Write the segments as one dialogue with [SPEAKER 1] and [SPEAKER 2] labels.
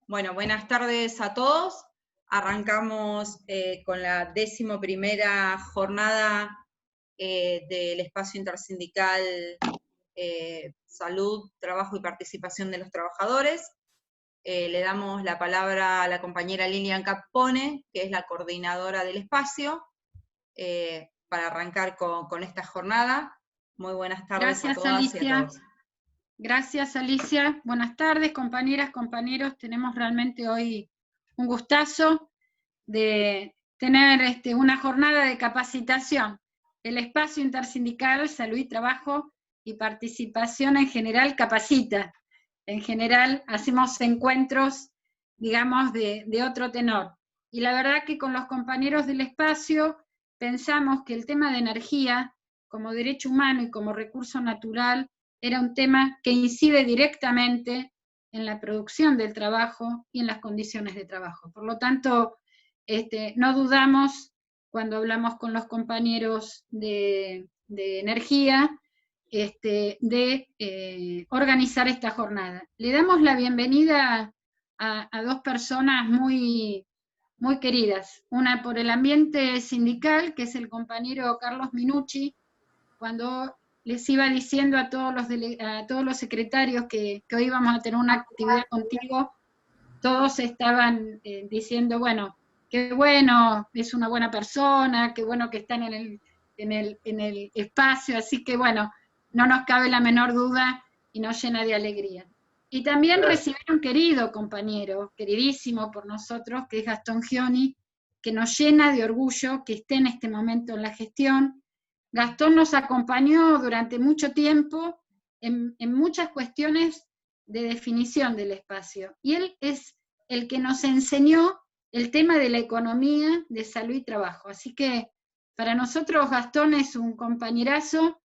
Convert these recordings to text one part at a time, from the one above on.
[SPEAKER 1] Bueno, buenas tardes a todos. Arrancamos con la 11ª jornada del Espacio Intersindical Salud, Trabajo y Participación de los Trabajadores. Le damos la palabra a la compañera Lilian Capone, que es la coordinadora del espacio, para arrancar con esta jornada. Muy buenas tardes a todas y a todos.
[SPEAKER 2] Gracias, Alicia. Buenas tardes, compañeras, compañeros. Tenemos realmente hoy un gustazo de tener una jornada de capacitación. El Espacio Intersindical Salud y Trabajo y Participación en general capacita. En general hacemos encuentros, digamos, de otro tenor. Y la verdad que con los compañeros del espacio pensamos que el tema de energía como derecho humano y como recurso natural era un tema que incide directamente en la producción del trabajo y en las condiciones de trabajo. Por lo tanto, no dudamos cuando hablamos con los compañeros de energía de organizar esta jornada. Le damos la bienvenida a dos personas muy, muy queridas. Una por el ambiente sindical, que es el compañero Carlos Minucci, cuando les iba diciendo a todos los secretarios que hoy íbamos a tener una actividad contigo, todos estaban diciendo, bueno, qué bueno, es una buena persona, qué bueno que están en el espacio, así que bueno, no nos cabe la menor duda y nos llena de alegría. Y también recibir un querido compañero, queridísimo por nosotros, que es Gastón Gioni, que nos llena de orgullo que esté en este momento en la gestión. Gastón nos acompañó durante mucho tiempo en muchas cuestiones de definición del espacio, y él es el que nos enseñó el tema de la economía de salud y trabajo. Así que para nosotros Gastón es un compañerazo,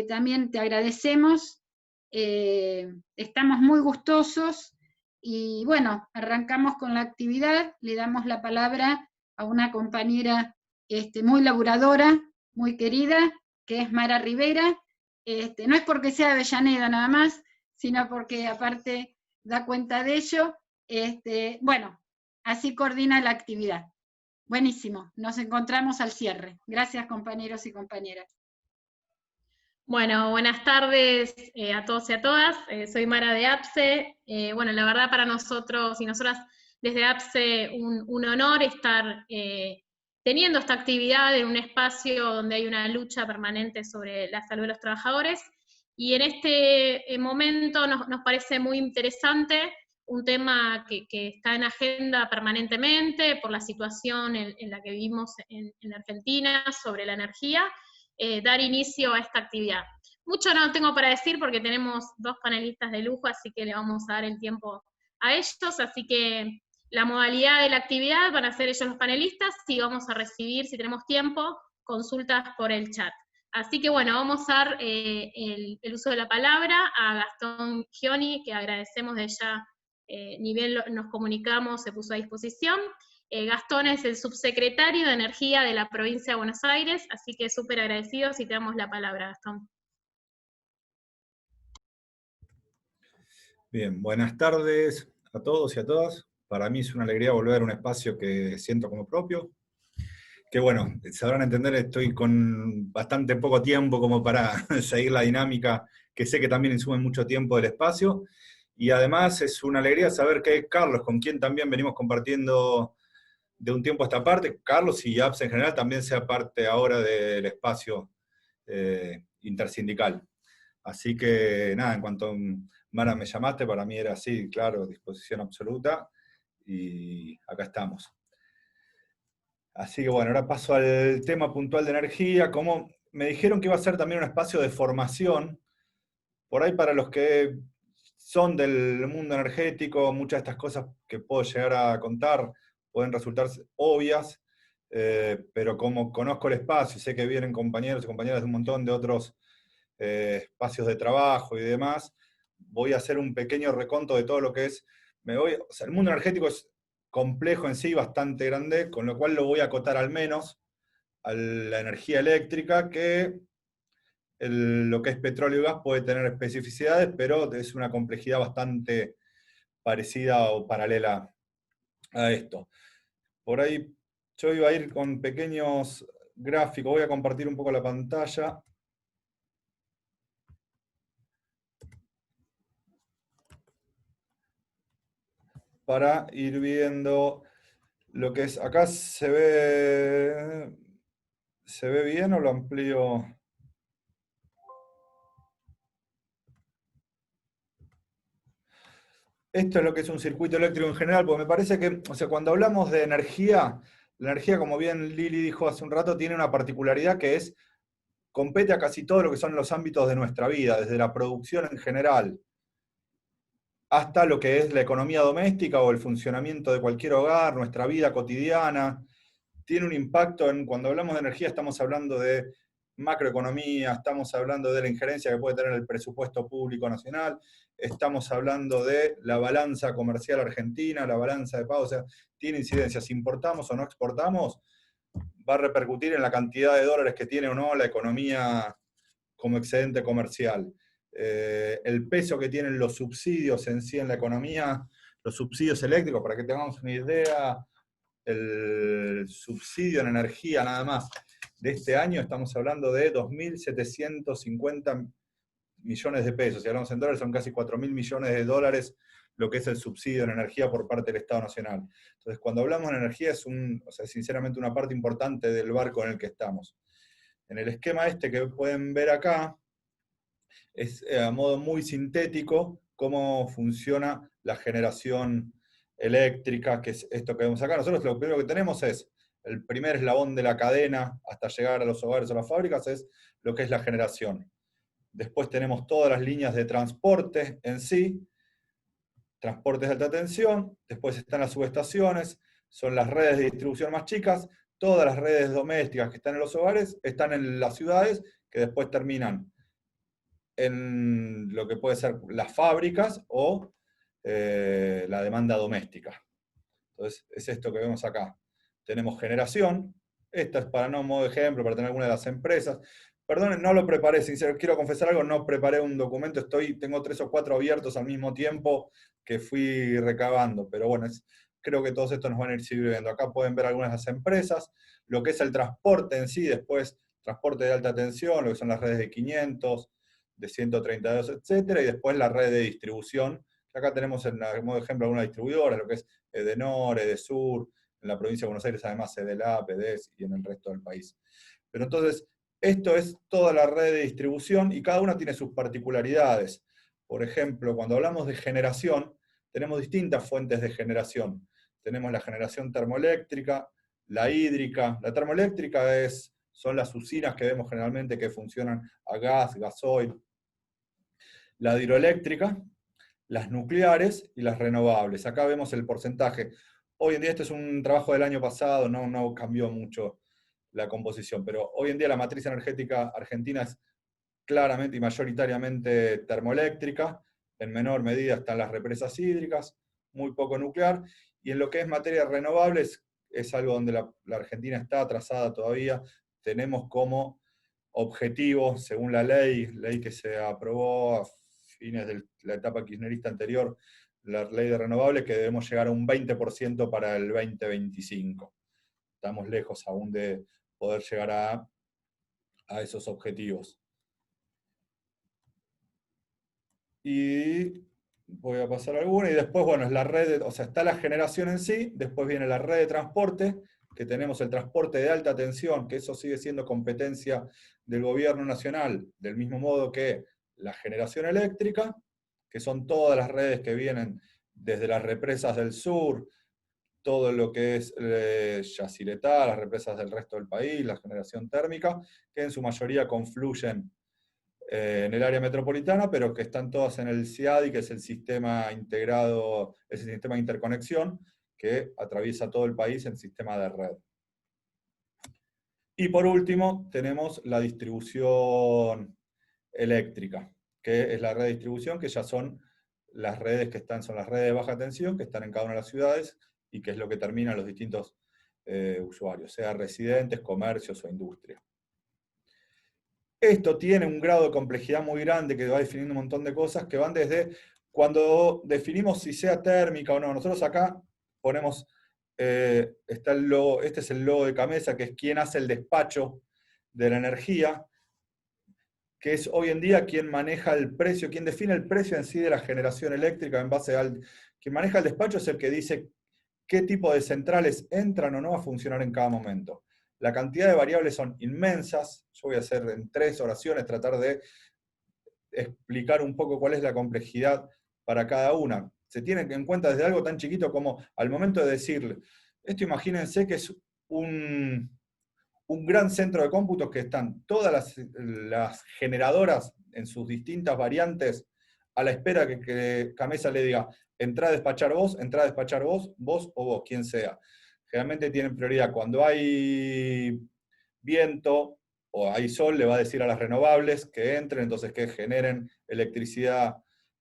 [SPEAKER 2] también te agradecemos, estamos muy gustosos, y bueno, arrancamos con la actividad. Le damos la palabra a una compañera muy laburadora, muy querida, que es Mara Rivera. No es porque sea de Avellaneda nada más, sino porque aparte da cuenta de ello. Bueno, así coordina la actividad. Buenísimo, nos encontramos al cierre. Gracias, compañeros y compañeras.
[SPEAKER 3] Bueno, buenas tardes a todos y a todas. Soy Mara de APSE. Bueno, la verdad para nosotros y nosotras desde APSE un honor estar teniendo esta actividad en un espacio donde hay una lucha permanente sobre la salud de los trabajadores. Y en este momento nos parece muy interesante un tema que está en agenda permanentemente por la situación en la que vivimos en Argentina sobre la energía. Dar inicio a esta actividad. Mucho no tengo para decir porque tenemos dos panelistas de lujo, así que le vamos a dar el tiempo a ellos, así que la modalidad de la actividad van a ser ellos los panelistas y vamos a recibir, si tenemos tiempo, consultas por el chat. Así que bueno, vamos a dar el uso de la palabra a Gastón Gioni, que agradecemos de ya, ni bien nos comunicamos, se puso a disposición. Gastón es el subsecretario de Energía de la provincia de Buenos Aires, así que súper agradecidos y te damos la palabra, Gastón.
[SPEAKER 4] Bien, buenas tardes a todos y a todas. Para mí es una alegría volver a un espacio que siento como propio. Que bueno, sabrán entender, estoy con bastante poco tiempo como para seguir la dinámica, que sé que también insume mucho tiempo del espacio. Y además es una alegría saber que Carlos, con quien también venimos compartiendo de un tiempo a esta parte, Carlos y APS en general también sea parte ahora del espacio intersindical. Así que nada, en cuanto Mara me llamaste, para mí era así, claro, disposición absoluta, y acá estamos. Así que bueno, ahora paso al tema puntual de energía. Como me dijeron que iba a ser también un espacio de formación, por ahí para los que son del mundo energético, muchas de estas cosas que puedo llegar a contar pueden resultar obvias, pero como conozco el espacio y sé que vienen compañeros y compañeras de un montón de otros espacios de trabajo y demás, voy a hacer un pequeño reconto de todo lo que es. O sea, el mundo energético es complejo en sí, bastante grande, con lo cual lo voy a acotar al menos a la energía eléctrica, que lo que es petróleo y gas puede tener especificidades, pero es una complejidad bastante parecida o paralela a esto. Por ahí yo iba a ir con pequeños gráficos, voy a compartir un poco la pantalla. Para ir viendo lo que es, acá ¿se ve bien o lo amplío? Esto es lo que es un circuito eléctrico en general, porque me parece que, o sea, cuando hablamos de energía, la energía, como bien Lili dijo hace un rato, tiene una particularidad que es, compete a casi todo lo que son los ámbitos de nuestra vida, desde la producción en general, hasta lo que es la economía doméstica o el funcionamiento de cualquier hogar, nuestra vida cotidiana. Tiene un impacto cuando hablamos de energía estamos hablando de macroeconomía, estamos hablando de la injerencia que puede tener el presupuesto público nacional, estamos hablando de la balanza comercial argentina, la balanza de pagos, o sea, tiene incidencias. Si importamos o no exportamos, va a repercutir en la cantidad de dólares que tiene o no la economía como excedente comercial. El peso que tienen los subsidios en sí en la economía, los subsidios eléctricos, para que tengamos una idea, el subsidio en energía nada más de este año, estamos hablando de 2.750 millones de pesos. Si hablamos en dólares, son casi 4.000 millones de dólares lo que es el subsidio en energía por parte del Estado Nacional. Entonces, cuando hablamos de energía, es sinceramente una parte importante del barco en el que estamos. En el esquema este que pueden ver acá, es a modo muy sintético cómo funciona la generación eléctrica, que es esto que vemos acá. Nosotros lo primero que tenemos es, el primer eslabón de la cadena hasta llegar a los hogares o las fábricas, es lo que es la generación. Después tenemos todas las líneas de transporte en sí, transportes de alta tensión, después están las subestaciones, son las redes de distribución más chicas, todas las redes domésticas que están en los hogares están en las ciudades, que después terminan en lo que puede ser las fábricas o la demanda doméstica. Entonces, es esto que vemos acá. Tenemos generación, esta es para no modo de ejemplo, para tener alguna de las empresas. Perdonen, no lo preparé, sincero, quiero confesar algo, no preparé un documento, tengo 3 o 4 abiertos al mismo tiempo que fui recabando, pero bueno, creo que todos estos nos van a ir sirviendo. Acá pueden ver algunas de las empresas, lo que es el transporte en sí, después transporte de alta tensión, lo que son las redes de 500, de 132, etcétera, y después la red de distribución. Acá tenemos en modo de ejemplo algunas distribuidoras, lo que es Edenor, Edesur, en la provincia de Buenos Aires además Edelap, EDES y en el resto del país. Pero entonces, esto es toda la red de distribución y cada una tiene sus particularidades. Por ejemplo, cuando hablamos de generación, tenemos distintas fuentes de generación. Tenemos la generación termoeléctrica, la hídrica. La termoeléctrica son las usinas que vemos generalmente que funcionan a gas, gasoil. La hidroeléctrica, las nucleares y las renovables. Acá vemos el porcentaje. Hoy en día este es un trabajo del año pasado, no cambió mucho la composición, pero hoy en día la matriz energética argentina es claramente y mayoritariamente termoeléctrica, en menor medida están las represas hídricas, muy poco nuclear, y en lo que es materia renovables es algo donde la Argentina está atrasada todavía. Tenemos como objetivo, según la ley que se aprobó a fines de la etapa kirchnerista anterior, la ley de renovables, que debemos llegar a un 20% para el 2025. Estamos lejos aún de poder llegar a esos objetivos. Y voy a pasar alguna, y después, bueno, es la red, está la generación en sí, después viene la red de transporte, que tenemos el transporte de alta tensión, que eso sigue siendo competencia del gobierno nacional, del mismo modo que la generación eléctrica, que son todas las redes que vienen desde las represas del sur, todo lo que es Yacyretá, las represas del resto del país, la generación térmica, que en su mayoría confluyen en el área metropolitana, pero que están todas en el CIADI, que es el sistema integrado, es el sistema de interconexión, que atraviesa todo el país en sistema de red. Y por último, tenemos la distribución eléctrica, que es la red de distribución, que ya son las redes son las redes de baja tensión, que están en cada una de las ciudades, y que es lo que terminan los distintos usuarios, sea residentes, comercios o industria. Esto tiene un grado de complejidad muy grande que va definiendo un montón de cosas que van desde Cuando definimos si sea térmica o no, nosotros acá ponemos, está el logo, este es el logo de Camesa, que es quien hace el despacho de la energía, que es hoy en día quien maneja el precio, quien define el precio en sí de la generación eléctrica en base al... Quien maneja el despacho es el que dice qué tipo de centrales entran o no a funcionar en cada momento. La cantidad de variables son inmensas. Yo voy a hacer en 3 oraciones, tratar de explicar un poco cuál es la complejidad para cada una. Se tiene en cuenta desde algo tan chiquito como al momento de decirle, esto imagínense que es un gran centro de cómputos que están todas las generadoras en sus distintas variantes a la espera que Camesa le diga, entrá a despachar vos o vos, quien sea. Generalmente tienen prioridad. Cuando hay viento o hay sol, le va a decir a las renovables que entren, entonces que generen electricidad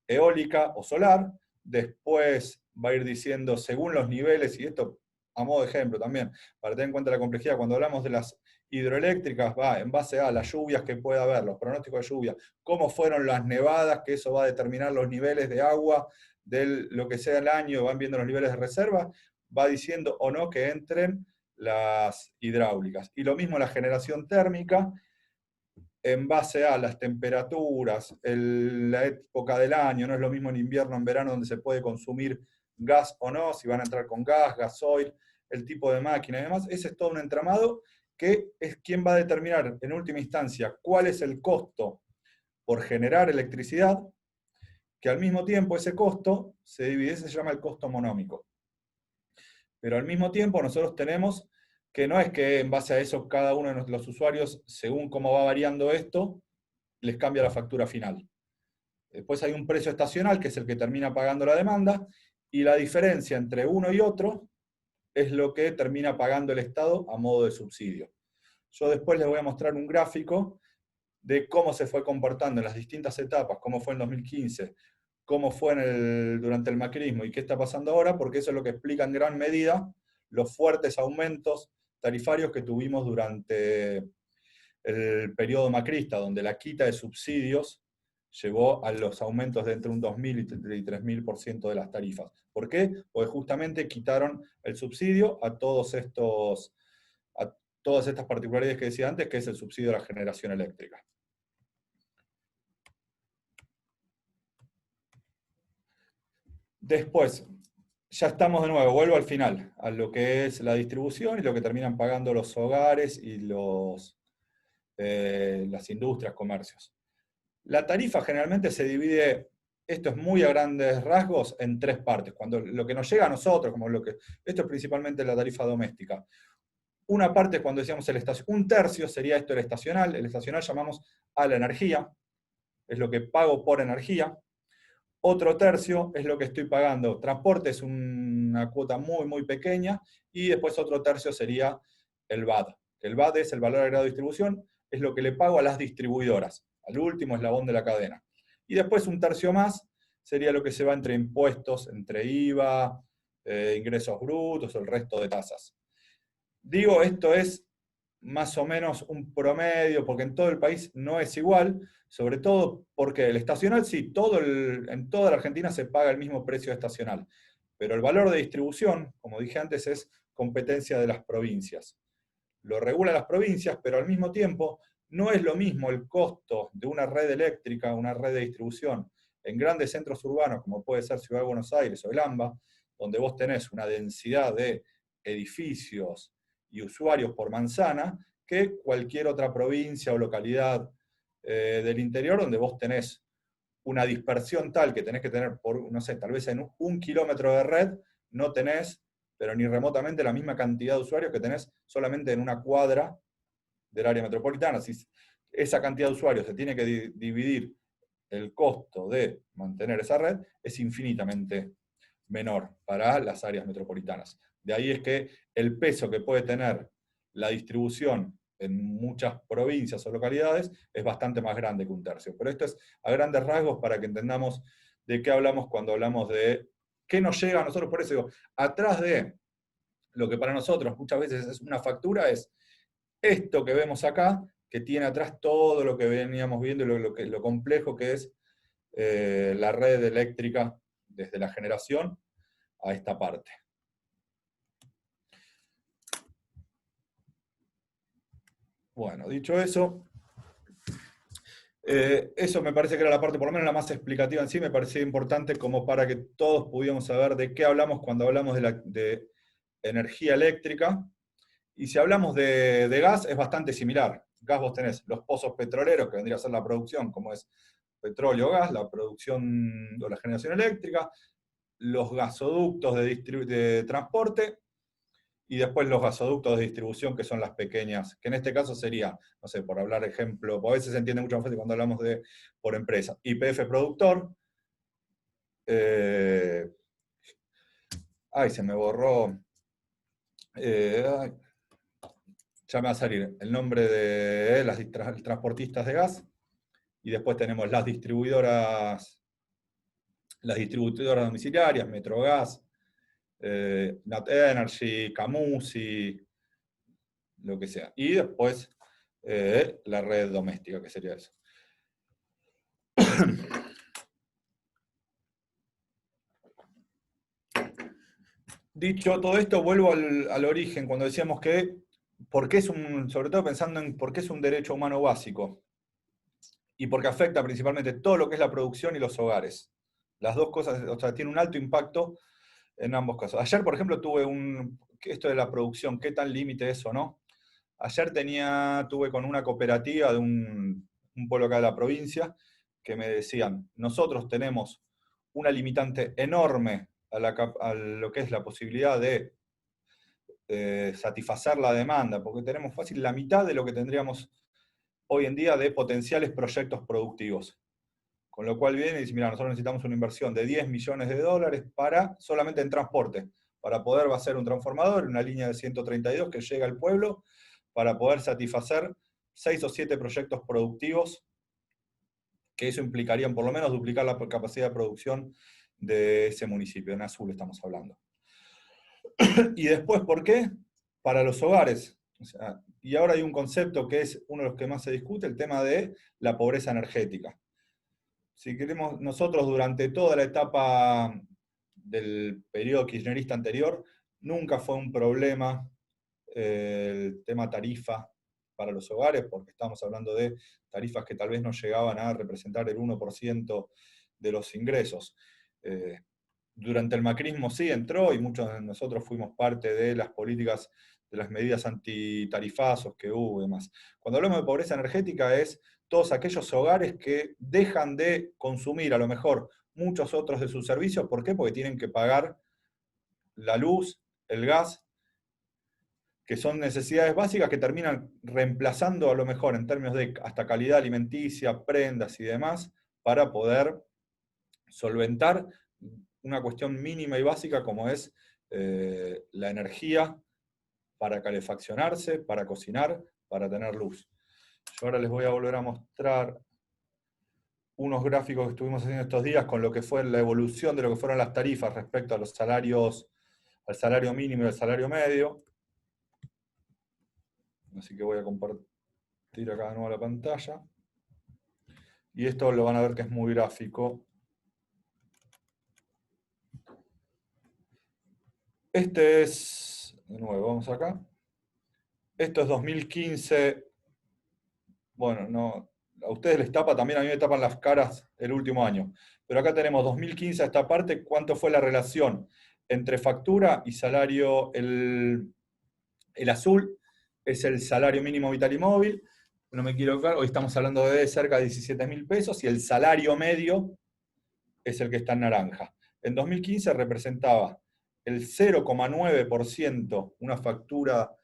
[SPEAKER 4] eólica o solar. Después va a ir diciendo, según los niveles, y esto a modo de ejemplo también, para tener en cuenta la complejidad, cuando hablamos de las hidroeléctricas, va en base a las lluvias que pueda haber, los pronósticos de lluvia, cómo fueron las nevadas, que eso va a determinar los niveles de agua de lo que sea el año, van viendo los niveles de reserva, va diciendo o no que entren las hidráulicas. Y lo mismo la generación térmica, en base a las temperaturas, la época del año, no es lo mismo en invierno, en verano, donde se puede consumir gas o no, si van a entrar con gas, gasoil, el tipo de máquina y demás. Ese es todo un entramado que es quien va a determinar en última instancia cuál es el costo por generar electricidad, que al mismo tiempo ese costo se divide, se llama el costo monómico. Pero al mismo tiempo nosotros tenemos que no es que en base a eso cada uno de los usuarios, según cómo va variando esto, les cambia la factura final. Después hay un precio estacional, que es el que termina pagando la demanda, y la diferencia entre uno y otro es lo que termina pagando el Estado a modo de subsidio. Yo después les voy a mostrar un gráfico de cómo se fue comportando en las distintas etapas, cómo fue en 2015, cómo fue durante el macrismo y qué está pasando ahora, porque eso es lo que explica en gran medida los fuertes aumentos tarifarios que tuvimos durante el periodo macrista, donde la quita de subsidios llegó a los aumentos de entre un 2.000 y 3.000% de las tarifas. ¿Por qué? Porque justamente quitaron el subsidio a todas estas particularidades que decía antes, que es el subsidio de la generación eléctrica. Después, ya estamos de nuevo, vuelvo al final, a lo que es la distribución y lo que terminan pagando los hogares y las industrias, comercios. La tarifa generalmente se divide, esto es muy a grandes rasgos, en 3 partes. Cuando lo que nos llega a nosotros, esto es principalmente la tarifa doméstica. Una parte es cuando decíamos un tercio sería esto el estacional llamamos a la energía, es lo que pago por energía. Otro tercio es lo que estoy pagando. Transporte es una cuota muy, muy pequeña, y después otro tercio sería el VAD. El VAD es el valor agregado de distribución, es lo que le pago a las distribuidoras, al último eslabón de la cadena. Y después un tercio más sería lo que se va entre impuestos, entre IVA, ingresos brutos, el resto de tasas. Digo, esto es más o menos un promedio, porque en todo el país no es igual, sobre todo porque el estacional sí, en toda la Argentina se paga el mismo precio estacional, pero el valor de distribución, como dije antes, es competencia de las provincias. Lo regulan las provincias, pero al mismo tiempo no es lo mismo el costo de una red eléctrica, una red de distribución, en grandes centros urbanos, como puede ser Ciudad de Buenos Aires o el AMBA, donde vos tenés una densidad de edificios y usuarios por manzana, que cualquier otra provincia o localidad del interior, donde vos tenés una dispersión tal que tenés que tener, no sé, tal vez en 1 kilómetro de red, no tenés, pero ni remotamente la misma cantidad de usuarios que tenés solamente en una cuadra del área metropolitana. Si esa cantidad de usuarios se tiene que dividir el costo de mantener esa red, es infinitamente menor para las áreas metropolitanas. De ahí es que el peso que puede tener la distribución en muchas provincias o localidades es bastante más grande que un tercio. Pero esto es a grandes rasgos para que entendamos de qué hablamos cuando hablamos de qué nos llega a nosotros. Por eso digo, atrás de lo que para nosotros muchas veces es una factura, es esto que vemos acá, que tiene atrás todo lo que veníamos viendo y lo complejo que es la red eléctrica desde la generación a esta parte. Bueno, dicho eso, eso me parece que era la parte, por lo menos la más explicativa en sí, me parecía importante como para que todos pudiéramos saber de qué hablamos cuando hablamos de energía eléctrica. Y si hablamos de gas, es bastante similar. Gas vos tenés los pozos petroleros, que vendría a ser la producción, como es petróleo o gas, la producción o la generación eléctrica, los gasoductos de transporte, y después los gasoductos de distribución, que son las pequeñas, que en este caso sería, no sé, por hablar ejemplo, porque a veces se entiende mucho más fácil cuando hablamos de por empresa. YPF productor, ay, se me borró, ya me va a salir el nombre de las transportistas de gas, y después tenemos las distribuidoras domiciliarias, Metrogas, Nat Energy, Camusi, lo que sea. Y después la red doméstica, que sería eso. Dicho todo esto, vuelvo al origen, cuando decíamos que, sobre todo pensando en por qué es un derecho humano básico, y porque afecta principalmente todo lo que es la producción y los hogares. Las dos cosas, o sea, tiene un alto impacto en ambos casos. Ayer, por ejemplo, tuve esto de la producción, qué tan límite es o no. Ayer tuve con una cooperativa de un pueblo acá de la provincia, que me decían, nosotros tenemos una limitante enorme a lo que es la posibilidad de satisfacer la demanda, porque tenemos fácil la mitad de lo que tendríamos hoy en día de potenciales proyectos productivos. Con lo cual viene y dice, mira, nosotros necesitamos una inversión de 10 millones de dólares solamente en transporte, para poder hacer un transformador, una línea de 132 que llega al pueblo, para poder satisfacer 6 o 7 proyectos productivos, que eso implicaría por lo menos duplicar la capacidad de producción de ese municipio, en Azul estamos hablando. Y después, ¿por qué? Para los hogares. O sea, y ahora hay un concepto que es uno de los que más se discute, el tema de la pobreza energética. Si queremos, nosotros durante toda la etapa del periodo kirchnerista anterior, nunca fue un problema el tema tarifa para los hogares, porque estamos hablando de tarifas que tal vez no llegaban a representar el 1% de los ingresos. Durante el macrismo sí entró, y muchos de nosotros fuimos parte de las políticas, de las medidas antitarifazos que hubo y demás. Cuando hablamos de pobreza energética es todos aquellos hogares que dejan de consumir a lo mejor muchos otros de sus servicios. ¿Por qué? Porque tienen que pagar la luz, el gas, que son necesidades básicas que terminan reemplazando a lo mejor en términos de hasta calidad alimenticia, prendas y demás, para poder solventar una cuestión mínima y básica como es la energía para calefaccionarse, para cocinar, para tener luz. Yo ahora les voy a volver a mostrar unos gráficos que estuvimos haciendo estos días con lo que fue la evolución de lo que fueron las tarifas respecto a los salarios, al salario mínimo y al salario medio. Así que voy a compartir acá de nuevo la pantalla. Y esto lo van a ver que es muy gráfico. Este es, de nuevo, vamos acá. Esto es 2015. Bueno, no, a ustedes les tapa, también a mí me tapan las caras el último año. Pero acá tenemos 2015 a esta parte, cuánto fue la relación entre factura y salario. El azul es el salario mínimo vital y móvil, no me quiero equivocar, hoy estamos hablando de cerca de 17.000 pesos, y el salario medio es el que está en naranja. En 2015 representaba el 0,9%, una factura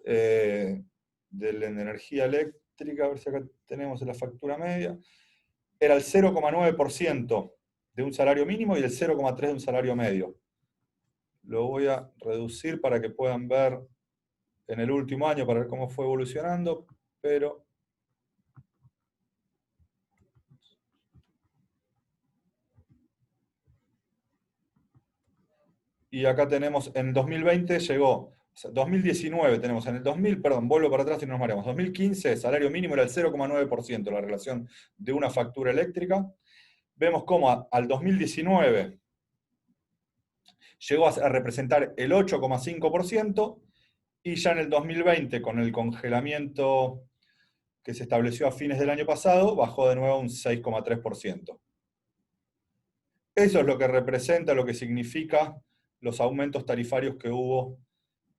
[SPEAKER 4] de la energía eléctrica, a ver si acá tenemos la factura media, era el 0,9% de un salario mínimo y el 0,3% de un salario medio. Lo voy a reducir para que puedan ver en el último año, para ver cómo fue evolucionando, pero y acá tenemos, en 2020 llegó, o sea, 2019 tenemos, en el 2000, perdón, vuelvo para atrás y nos mareamos, 2015 salario mínimo era el 0,9%, la relación de una factura eléctrica, vemos cómo al 2019 llegó a representar el 8,5%, y ya en el 2020, con el congelamiento que se estableció a fines del año pasado, bajó de nuevo a un 6,3%. Eso es lo que representa, lo que significa los aumentos tarifarios que hubo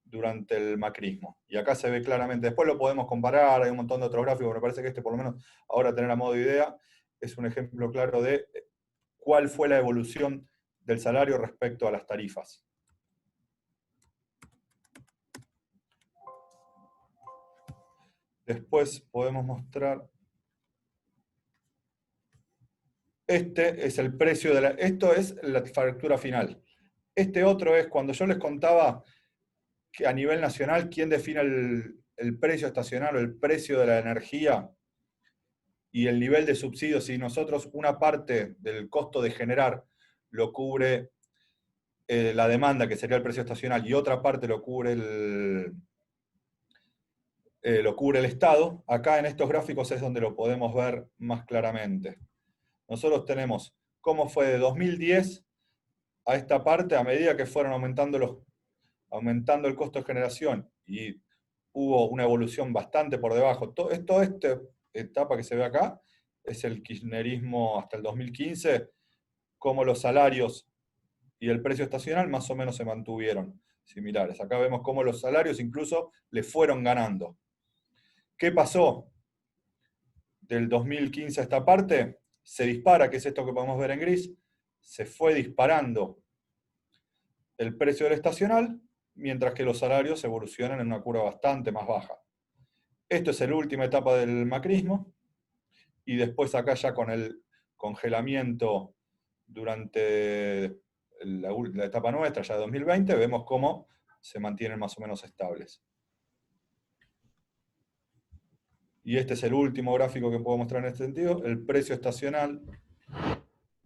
[SPEAKER 4] durante el macrismo. Y acá se ve claramente, después lo podemos comparar, hay un montón de otros gráficos, pero me parece que este, por lo menos, ahora tener a modo de idea, es un ejemplo claro de cuál fue la evolución del salario respecto a las tarifas. Después podemos mostrar, este es el precio de esto es la factura final. Este otro es cuando yo les contaba que a nivel nacional, ¿quién define el precio estacional o el precio de la energía y el nivel de subsidio? Si nosotros una parte del costo de generar lo cubre la demanda, que sería el precio estacional, y otra parte lo cubre el Estado, acá en estos gráficos es donde lo podemos ver más claramente. Nosotros tenemos cómo fue de 2010 a esta parte, a medida que fueron aumentando el costo de generación, y hubo una evolución bastante por debajo. Toda esta etapa que se ve acá es el kirchnerismo hasta el 2015, cómo los salarios y el precio estacional más o menos se mantuvieron similares. Acá vemos cómo los salarios incluso le fueron ganando. ¿Qué pasó? Del 2015 a esta parte, se dispara, que es esto que podemos ver en gris, se fue disparando el precio del estacional, mientras que los salarios evolucionan en una curva bastante más baja. Esto es la última etapa del macrismo, y después acá ya con el congelamiento durante la etapa nuestra, ya de 2020, vemos cómo se mantienen más o menos estables. Y este es el último gráfico que puedo mostrar en este sentido, el precio estacional,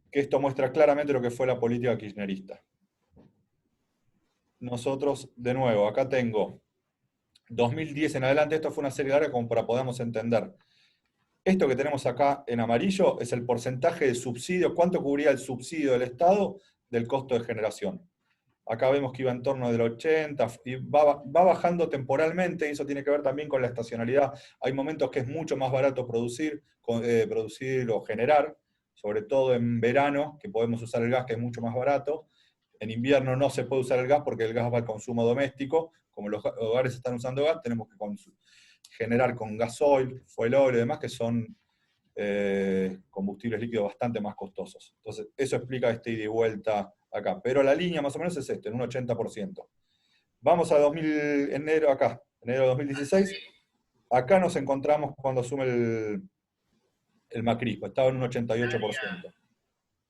[SPEAKER 4] que esto muestra claramente lo que fue la política kirchnerista. Nosotros, de nuevo, acá tengo 2010 en adelante, esto fue una serie larga como para podamos entender. Esto que tenemos acá en amarillo es el porcentaje de subsidio, cuánto cubría el subsidio del Estado del costo de generación. Acá vemos que iba en torno del 80, y va bajando temporalmente, y eso tiene que ver también con la estacionalidad. Hay momentos que es mucho más barato producir o generar, sobre todo en verano, que podemos usar el gas, que es mucho más barato. En invierno no se puede usar el gas porque el gas va al consumo doméstico. Como los hogares están usando gas, tenemos que generar con gasoil, fuel oil y demás, que son combustibles líquidos bastante más costosos. Entonces, eso explica este ida y vuelta acá. Pero la línea más o menos es en un 80%. Vamos a enero de 2016. Acá nos encontramos cuando asume el macrismo, estaba en un 88%.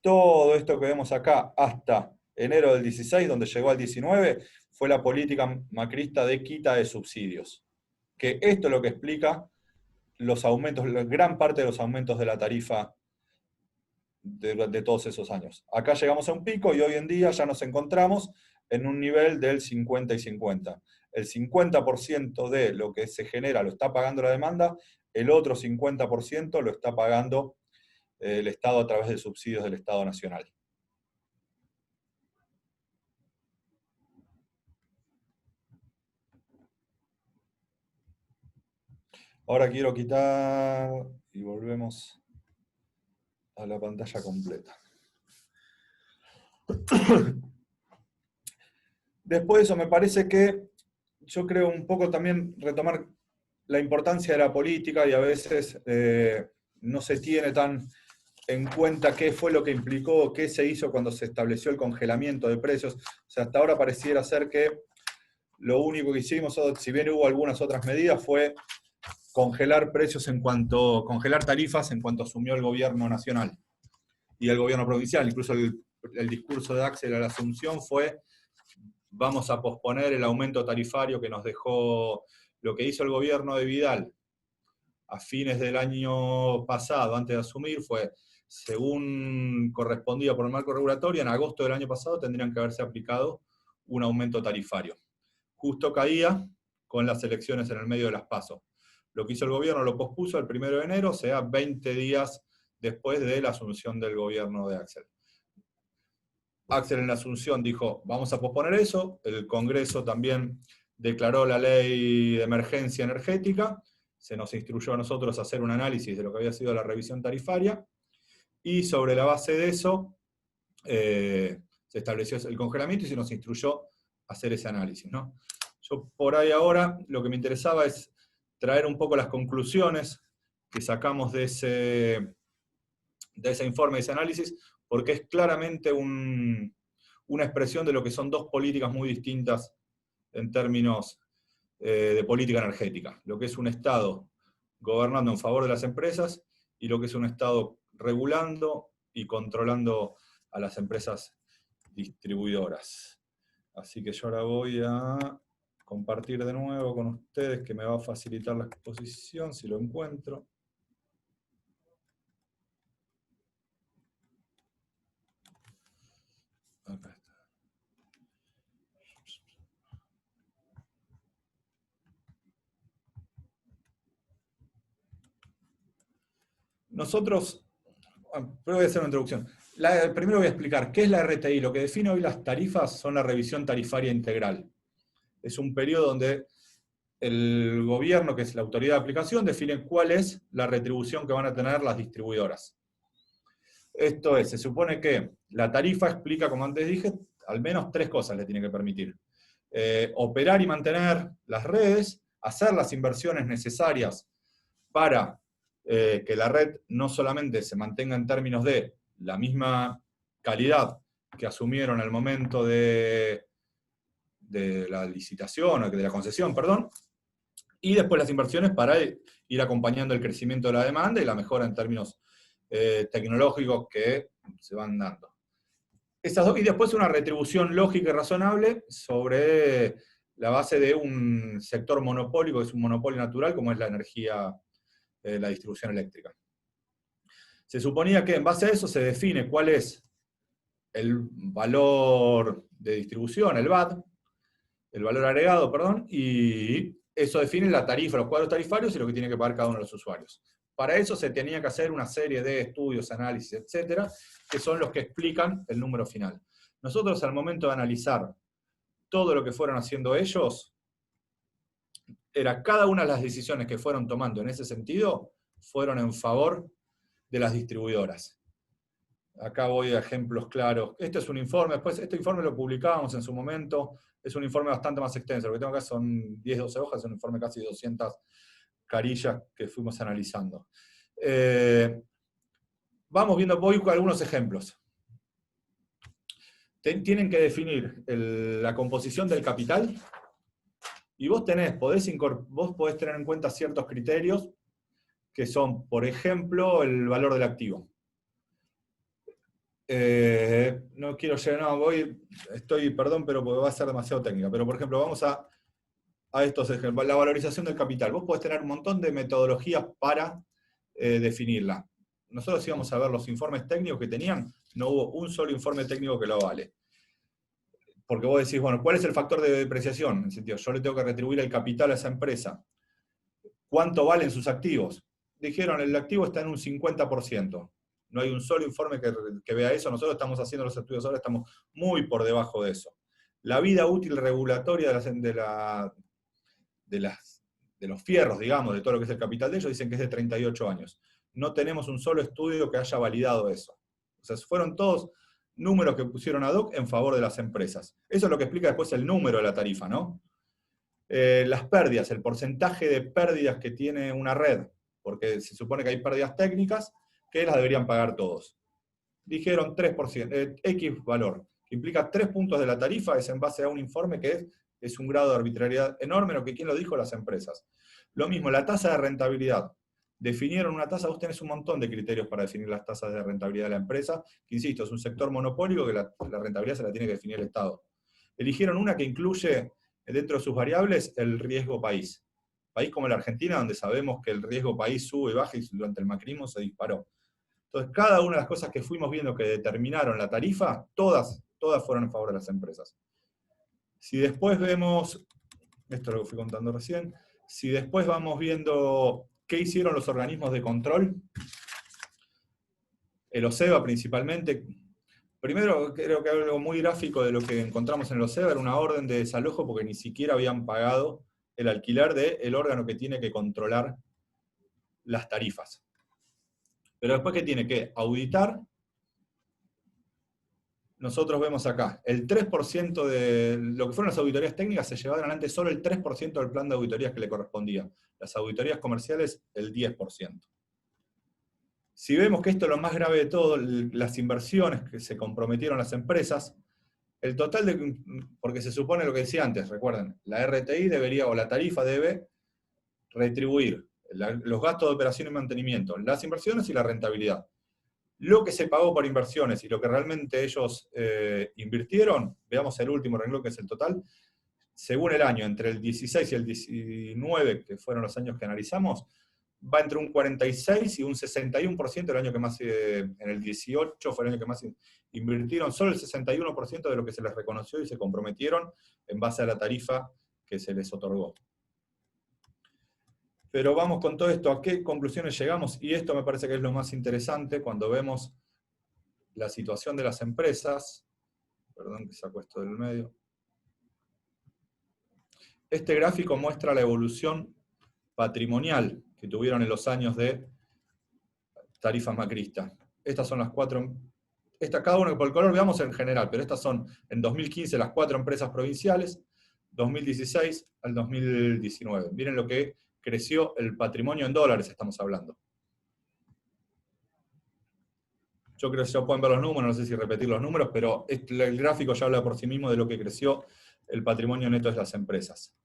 [SPEAKER 4] Todo esto que vemos acá hasta enero del 16, donde llegó al 19, fue la política macrista de quita de subsidios. Que esto es lo que explica los aumentos, gran parte de los aumentos de la tarifa de todos esos años. Acá llegamos a un pico y hoy en día ya nos encontramos en un nivel del 50 y 50. El 50% de lo que se genera lo está pagando la demanda, el otro 50% lo está pagando el Estado a través de subsidios del Estado Nacional. Ahora quiero quitar y volvemos a la pantalla completa. Después de eso me parece que yo creo un poco también retomar la importancia de la política, y a veces no se tiene tan en cuenta qué fue lo que implicó, qué se hizo cuando se estableció el congelamiento de precios. O sea, hasta ahora pareciera ser que lo único que hicimos, si bien hubo algunas otras medidas, fue congelar tarifas en cuanto asumió el gobierno nacional y el gobierno provincial. Incluso el discurso de Axel a la Asunción fue: vamos a posponer el aumento tarifario que nos dejó. Lo que hizo el gobierno de Vidal a fines del año pasado, antes de asumir, fue, según correspondía por el marco regulatorio, en agosto del año pasado tendrían que haberse aplicado un aumento tarifario. Justo caía con las elecciones en el medio de las PASO. Lo que hizo el gobierno lo pospuso al 1 de enero, o sea, 20 días después de la asunción del gobierno de Axel. Axel en la asunción dijo, vamos a posponer eso, el Congreso también declaró la ley de emergencia energética, se nos instruyó a nosotros a hacer un análisis de lo que había sido la revisión tarifaria, y sobre la base de eso se estableció el congelamiento y se nos instruyó a hacer ese análisis, ¿no? Yo por ahí ahora lo que me interesaba es traer un poco las conclusiones que sacamos de ese informe, de ese análisis, porque es claramente una expresión de lo que son dos políticas muy distintas en términos de política energética. Lo que es un Estado gobernando en favor de las empresas y lo que es un Estado regulando y controlando a las empresas distribuidoras. Así que yo ahora voy a compartir de nuevo con ustedes, que me va a facilitar la exposición, si lo encuentro. Acá está. Nosotros, pero voy a hacer una introducción. Primero voy a explicar qué es la RTI. Lo que define hoy las tarifas son la revisión tarifaria integral. Es un periodo donde el gobierno, que es la autoridad de aplicación, define cuál es la retribución que van a tener las distribuidoras. Esto es, se supone que la tarifa explica, como antes dije, al menos 3 cosas le tiene que permitir. Operar y mantener las redes, hacer las inversiones necesarias para que la red no solamente se mantenga en términos de la misma calidad que asumieron al momento de la licitación, o de la concesión, perdón, y después las inversiones para ir acompañando el crecimiento de la demanda y la mejora en términos tecnológicos que se van dando. Y después una retribución lógica y razonable sobre la base de un sector monopólico, que es un monopolio natural, como es la energía, la distribución eléctrica. Se suponía que en base a eso se define cuál es el valor de distribución, el VAD, el valor agregado, perdón, y eso define la tarifa, los cuadros tarifarios y lo que tiene que pagar cada uno de los usuarios. Para eso se tenía que hacer una serie de estudios, análisis, etcétera, que son los que explican el número final. Nosotros, al momento de analizar todo lo que fueron haciendo ellos, cada una de las decisiones que fueron tomando en ese sentido, fueron en favor de las distribuidoras. Acá voy a ejemplos claros. Este es un informe, después este informe lo publicábamos en su momento, es un informe bastante más extenso, lo que tengo acá son 10, 12 hojas, es un informe casi 200 carillas que fuimos analizando. Vamos viendo, voy con algunos ejemplos. Tienen que definir la composición del capital, y vos podés tener en cuenta ciertos criterios, que son, por ejemplo, el valor del activo. No quiero llegar, perdón, pero va a ser demasiado técnica, pero por ejemplo, vamos a estos ejemplos. La valorización del capital. Vos podés tener un montón de metodologías para definirla. Nosotros íbamos a ver los informes técnicos que tenían, no hubo un solo informe técnico que lo avale. Porque vos decís, bueno, ¿cuál es el factor de depreciación? En el sentido, yo le tengo que retribuir el capital a esa empresa. ¿Cuánto valen sus activos? Dijeron, el activo está en un 50%. No hay un solo informe que vea eso. Nosotros estamos haciendo los estudios ahora, estamos muy por debajo de eso. La vida útil regulatoria de los fierros, digamos, de todo lo que es el capital de ellos, dicen que es de 38 años. No tenemos un solo estudio que haya validado eso. O sea, fueron todos números que pusieron ad hoc en favor de las empresas. Eso es lo que explica después el número de la tarifa, ¿no? Las pérdidas, el porcentaje de pérdidas que tiene una red, porque se supone que hay pérdidas técnicas que las deberían pagar todos. Dijeron 3%, X valor, que implica 3 puntos de la tarifa, es en base a un informe que es un grado de arbitrariedad enorme, lo que ¿quién lo dijo? Las empresas. Lo mismo, la tasa de rentabilidad. Definieron una tasa, vos tenés un montón de criterios para definir las tasas de rentabilidad de la empresa, que insisto, es un sector monopólico que la rentabilidad se la tiene que definir el Estado. Eligieron una que incluye dentro de sus variables el riesgo país. País como la Argentina, donde sabemos que el riesgo país sube y baja y durante el macrismo se disparó. Entonces, cada una de las cosas que fuimos viendo que determinaron la tarifa, todas fueron en favor de las empresas. Si después vemos, esto es lo que fui contando recién, si después vamos viendo qué hicieron los organismos de control, El OSEBA principalmente. Primero, creo que algo muy gráfico de lo que encontramos en el OSEBA era una orden de desalojo porque ni siquiera habían pagado el alquiler del órgano que tiene que controlar las tarifas. Pero después que tiene que auditar, nosotros vemos acá, el 3% de lo que fueron las auditorías técnicas se llevaron adelante solo el 3% del plan de auditorías que le correspondía. Las auditorías comerciales, el 10%. Si vemos que esto es lo más grave de todo, las inversiones que se comprometieron las empresas, el total de, porque se supone lo que decía antes, recuerden, la RTI debería, o la tarifa debe retribuir los gastos de operación y mantenimiento, las inversiones y la rentabilidad. Lo que se pagó por inversiones y lo que realmente ellos invirtieron, veamos el último renglón que es el total, según el año, entre el 16 y el 19, que fueron los años que analizamos, va entre un 46 y un 61% el año que más, en el 18 fue el año que más invirtieron, solo el 61% de lo que se les reconoció y se comprometieron en base a la tarifa que se les otorgó. Pero vamos con todo esto, ¿a qué conclusiones llegamos? Y esto me parece que es lo más interesante cuando vemos la situación de las empresas. Perdón que saco esto del medio. Este gráfico muestra la evolución patrimonial que tuvieron en los años de tarifa macrista. Estas son las 4, cada uno por el color veamos en general, pero estas son en 2015 las 4 empresas provinciales, 2016 al 2019. Miren lo que creció el patrimonio en dólares, estamos hablando. Yo creo que ya pueden ver los números, no sé si repetir los números, pero el gráfico ya habla por sí mismo de lo que creció el patrimonio neto de las empresas.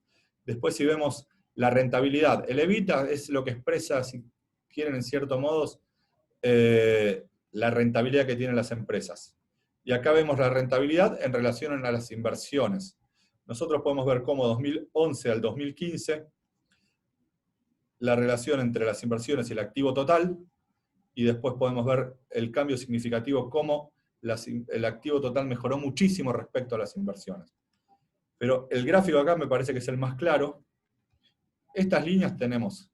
[SPEAKER 4] Después si vemos la rentabilidad, el EBITDA es lo que expresa, si quieren en cierto modo, la rentabilidad que tienen las empresas. Y acá vemos la rentabilidad en relación a las inversiones. Nosotros podemos ver cómo 2011 al 2015, la relación entre las inversiones y el activo total, y después podemos ver el cambio significativo, cómo el activo total mejoró muchísimo respecto a las inversiones. Pero el gráfico acá me parece que es el más claro. Estas líneas tenemos,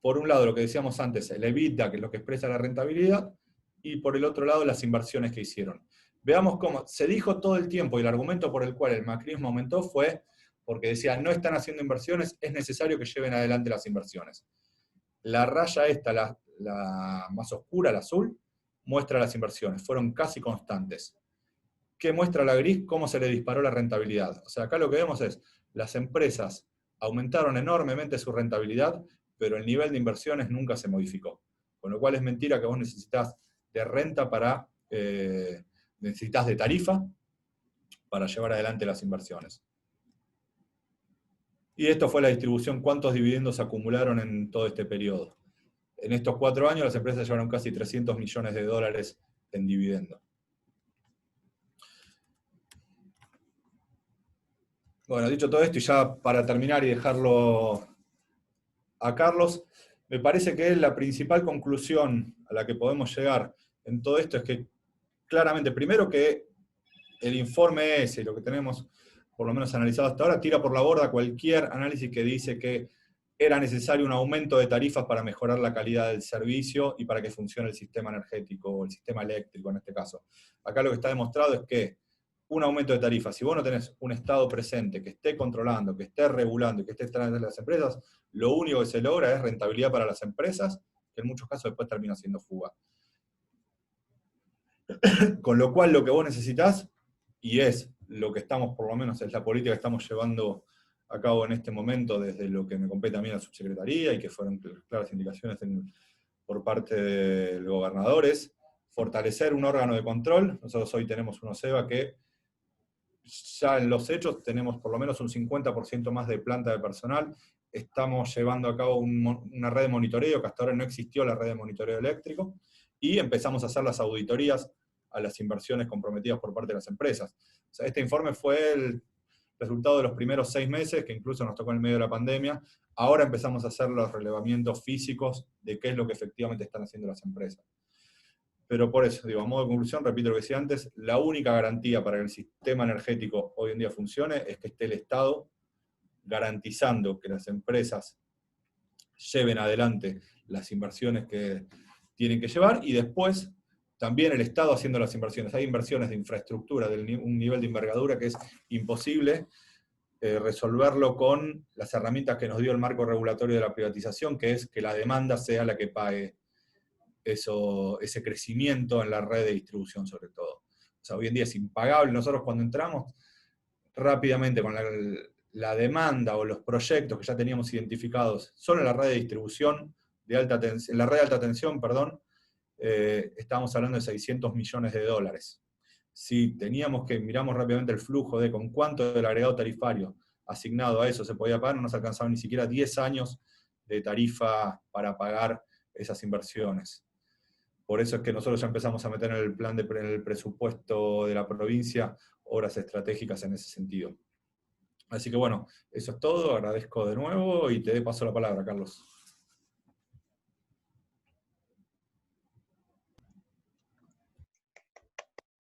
[SPEAKER 4] por un lado lo que decíamos antes, el EBITDA, que es lo que expresa la rentabilidad, y por el otro lado las inversiones que hicieron. Veamos cómo se dijo todo el tiempo, y el argumento por el cual el macrismo aumentó fue porque decía, no están haciendo inversiones, es necesario que lleven adelante las inversiones. La raya esta, la más oscura, la azul, muestra las inversiones, fueron casi constantes. ¿Qué muestra la gris? Cómo se le disparó la rentabilidad. O sea, acá lo que vemos es, las empresas aumentaron enormemente su rentabilidad, pero el nivel de inversiones nunca se modificó. Con lo cual es mentira que vos necesitas de renta para, necesitas de tarifa para llevar adelante las inversiones. Y esto fue la distribución, cuántos dividendos acumularon en todo este periodo. En estos 4 años las empresas llevaron casi 300 millones de dólares en dividendos. Bueno, dicho todo esto, y ya para terminar y dejarlo a Carlos, me parece que la principal conclusión a la que podemos llegar en todo esto es que, claramente, primero que el informe ese, lo que tenemos por lo menos analizado hasta ahora, tira por la borda cualquier análisis que dice que era necesario un aumento de tarifas para mejorar la calidad del servicio y para que funcione el sistema energético, o el sistema eléctrico en este caso. Acá lo que está demostrado es que un aumento de tarifas, si vos no tenés un Estado presente que esté controlando, que esté regulando y que esté detrás de las empresas, lo único que se logra es rentabilidad para las empresas, que en muchos casos después termina siendo fuga. Con lo cual lo que vos necesitás, y es lo que estamos, por lo menos es la política que estamos llevando a cabo en este momento desde lo que me compete a mí la subsecretaría y que fueron claras indicaciones por parte de los gobernadores, fortalecer un órgano de control. Nosotros hoy tenemos un OSEBA que ya en los hechos tenemos por lo menos un 50% más de planta de personal. Estamos llevando a cabo una red de monitoreo, que hasta ahora no existió la red de monitoreo eléctrico, y empezamos a hacer las auditorías a las inversiones comprometidas por parte de las empresas. O sea, este informe fue el resultado de los primeros 6 meses, que incluso nos tocó en el medio de la pandemia. Ahora empezamos a hacer los relevamientos físicos de qué es lo que efectivamente están haciendo las empresas. Pero por eso, digo, a modo de conclusión, repito lo que decía antes, la única garantía para que el sistema energético hoy en día funcione es que esté el Estado garantizando que las empresas lleven adelante las inversiones que tienen que llevar, y después también el Estado haciendo las inversiones. Hay inversiones de infraestructura de un nivel de envergadura que es imposible resolverlo con las herramientas que nos dio el marco regulatorio de la privatización, que es que la demanda sea la que pague ese crecimiento en la red de distribución sobre todo. O sea, hoy en día es impagable. Nosotros cuando entramos, rápidamente con la demanda o los proyectos que ya teníamos identificados solo en la red de distribución, en la red de alta tensión, perdón, estábamos hablando de 600 millones de dólares. Si miramos rápidamente el flujo de con cuánto del agregado tarifario asignado a eso se podía pagar, no nos alcanzaban ni siquiera 10 años de tarifa para pagar esas inversiones. Por eso es que nosotros ya empezamos a meter en el plan en el presupuesto de la provincia obras estratégicas en ese sentido. Así que bueno, eso es todo, agradezco de nuevo y te paso la palabra, Carlos.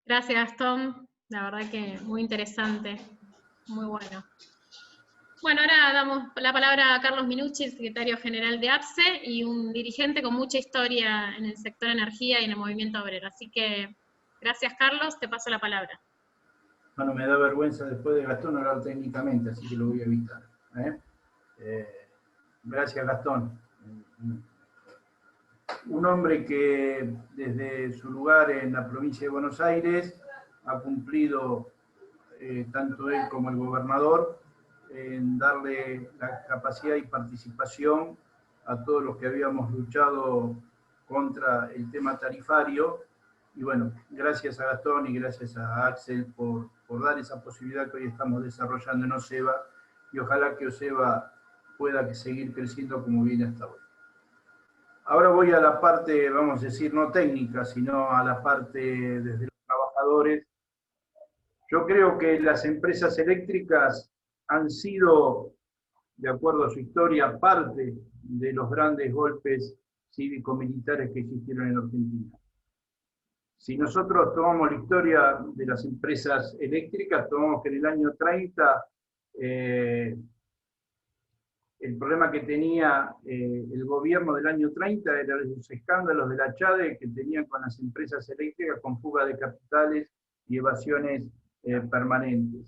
[SPEAKER 3] Gracias, Gastón. La verdad que muy interesante, muy bueno. Bueno, ahora damos la palabra a Carlos Minucci, el secretario general de APSE, y un dirigente con mucha historia en el sector energía y en el movimiento obrero. Así que, gracias, Carlos, te paso la palabra.
[SPEAKER 5] Bueno, me da vergüenza después de Gastón hablar técnicamente, así que lo voy a evitar. Gracias, Gastón. Un hombre que desde su lugar en la provincia de Buenos Aires ha cumplido, tanto él como el gobernador, en darle la capacidad y participación a todos los que habíamos luchado contra el tema tarifario. Y bueno, gracias a Gastón y gracias a Axel por dar esa posibilidad que hoy estamos desarrollando en OSEBA, y ojalá que OSEBA pueda seguir creciendo como viene hasta ahora. Ahora voy a la parte, vamos a decir, no técnica, sino a la parte desde los trabajadores. Yo creo que las empresas eléctricas han sido, de acuerdo a su historia, parte de los grandes golpes cívico-militares que existieron en Argentina. Si nosotros tomamos la historia de las empresas eléctricas, tomamos que en el año 30 el problema que tenía el gobierno del año 30 era los escándalos de la CHADE que tenían con las empresas eléctricas, con fuga de capitales y evasiones permanentes.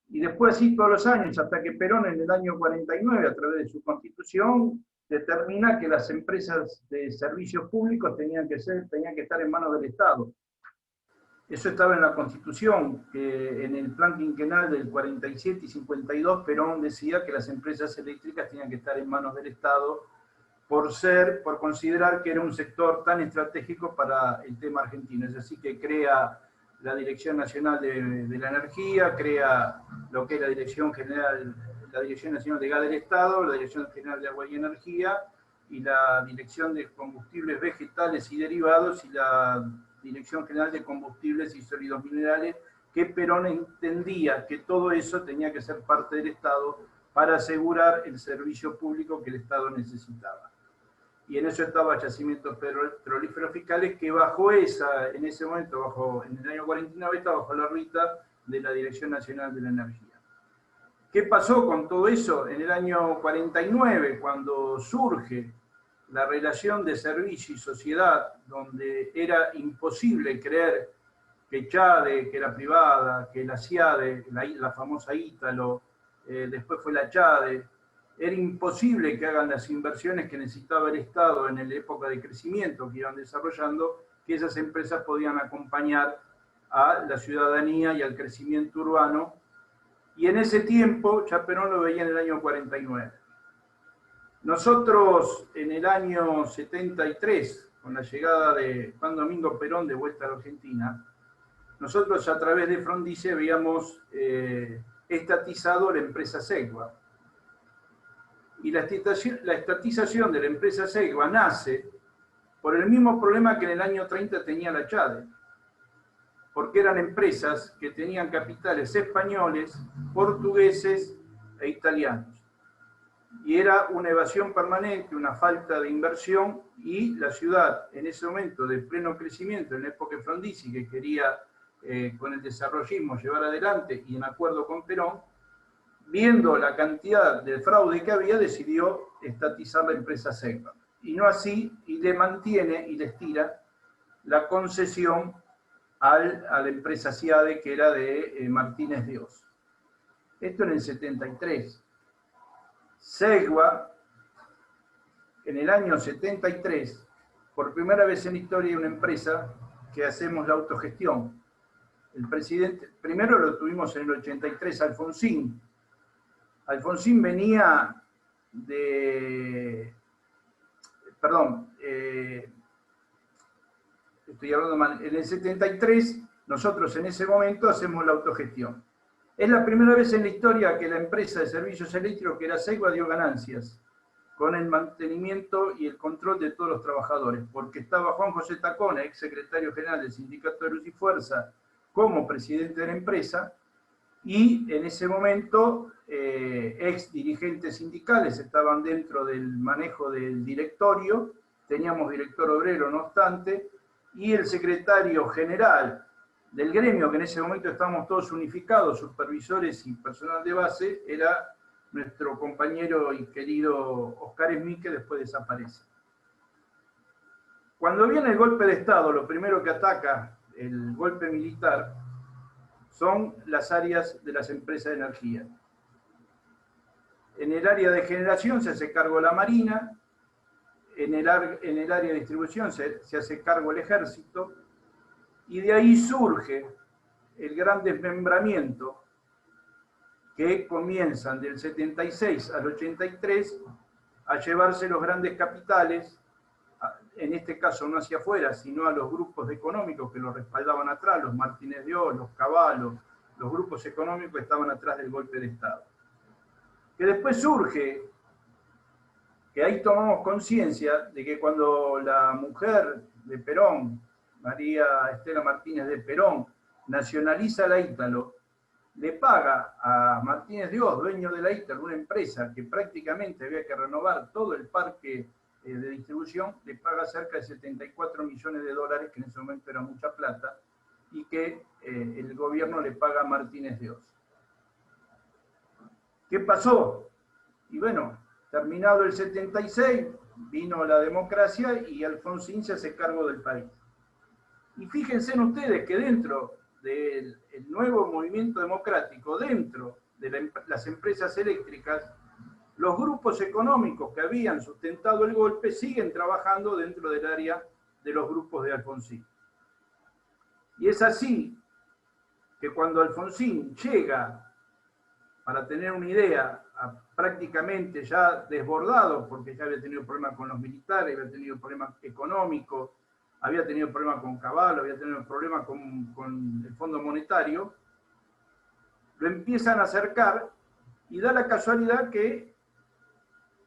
[SPEAKER 5] Y después así todos los años, hasta que Perón en el año 49, a través de su constitución, determina que las empresas de servicios públicos tenían que estar en manos del Estado. Eso estaba en la Constitución, que en el plan quinquenal del 47 y 52, Perón decía que las empresas eléctricas tenían que estar en manos del Estado por considerar que era un sector tan estratégico para el tema argentino. Es así que crea la Dirección Nacional de la Energía, crea lo que es la Dirección Nacional de Gas del Estado, la Dirección General de Agua y Energía, y la Dirección de Combustibles Vegetales y Derivados, y la Dirección General de Combustibles y Sólidos Minerales, que Perón entendía que todo eso tenía que ser parte del Estado para asegurar el servicio público que el Estado necesitaba. Y en eso estaba Yacimientos Petrolíferos Fiscales, que en ese momento, en el año 49, estaba bajo la órbita de la Dirección Nacional de la Energía. ¿Qué pasó con todo eso? En el año 49, cuando surge la relación de servicio y sociedad, donde era imposible creer que CHADE, que era privada, que la CIADE, la famosa Ítalo, después fue la CHADE, era imposible que hagan las inversiones que necesitaba el Estado en la época de crecimiento que iban desarrollando, que esas empresas podían acompañar a la ciudadanía y al crecimiento urbano. Y en ese tiempo, ya Perón lo veía en el año 49. Nosotros, en el año 73, con la llegada de Juan Domingo Perón de vuelta a la Argentina, nosotros a través de Frondice habíamos estatizado la empresa Segua. Y la estatización de la empresa Segua nace por el mismo problema que en el año 30 tenía la CHADE, porque eran empresas que tenían capitales españoles, portugueses e italianos. Y era una evasión permanente, una falta de inversión, y la ciudad, en ese momento de pleno crecimiento, en la época de Frondizi, que quería con el desarrollismo llevar adelante, y en acuerdo con Perón, viendo la cantidad de fraude que había, decidió estatizar la empresa Segua. y no así, y le mantiene y les tira la concesión a la empresa SIADE, que era de Martínez de Oz. Esto en el 73. Segua, en el año 73, por primera vez en la historia de una empresa que hacemos la autogestión. El presidente, primero lo tuvimos en el 83, Alfonsín. Alfonsín venía de... Perdón, estoy hablando mal. En el 73, nosotros en ese momento hacemos la autogestión. Es la primera vez en la historia que la empresa de servicios eléctricos, que era Segua, dio ganancias, con el mantenimiento y el control de todos los trabajadores, porque estaba Juan José Tacona, ex secretario general del Sindicato de Luz y Fuerza, como presidente de la empresa, y en ese momento ex dirigentes sindicales estaban dentro del manejo del directorio, teníamos director obrero no obstante, y el secretario general del gremio, que en ese momento estábamos todos unificados, supervisores y personal de base, era nuestro compañero y querido Oscar Esmí, que después desaparece. Cuando viene el golpe de Estado, lo primero que ataca el golpe militar son las áreas de las empresas de energía. En el área de generación se hace cargo la Marina, en el área de distribución se hace cargo el Ejército, y de ahí surge el gran desmembramiento que comienzan del 76 al 83 a llevarse los grandes capitales, en este caso no hacia afuera, sino a los grupos económicos que los respaldaban atrás, los Martínez de Oz, los Cavallo, los grupos económicos que estaban atrás del golpe de Estado. Que después surge, que ahí tomamos conciencia de que cuando la mujer de Perón, María Estela Martínez de Perón, nacionaliza la Ítalo, le paga a Martínez de Oz, dueño de la Ítalo, una empresa que prácticamente había que renovar todo el parque de distribución, le paga cerca de 74 millones de dólares, que en ese momento era mucha plata, y que el gobierno le paga a Martínez de Oz. ¿Qué pasó? Y bueno, terminado el 76, vino la democracia y Alfonsín se hace cargo del país. Y fíjense en ustedes que dentro del nuevo movimiento democrático, dentro de las empresas eléctricas, los grupos económicos que habían sustentado el golpe siguen trabajando dentro del área de los grupos de Alfonsín. Y es así que cuando Alfonsín llega, para tener una idea, prácticamente ya desbordado, porque ya había tenido problemas con los militares, había tenido problemas económicos, había tenido problemas con Cavallo, había tenido problemas con el Fondo Monetario, lo empiezan a acercar y da la casualidad que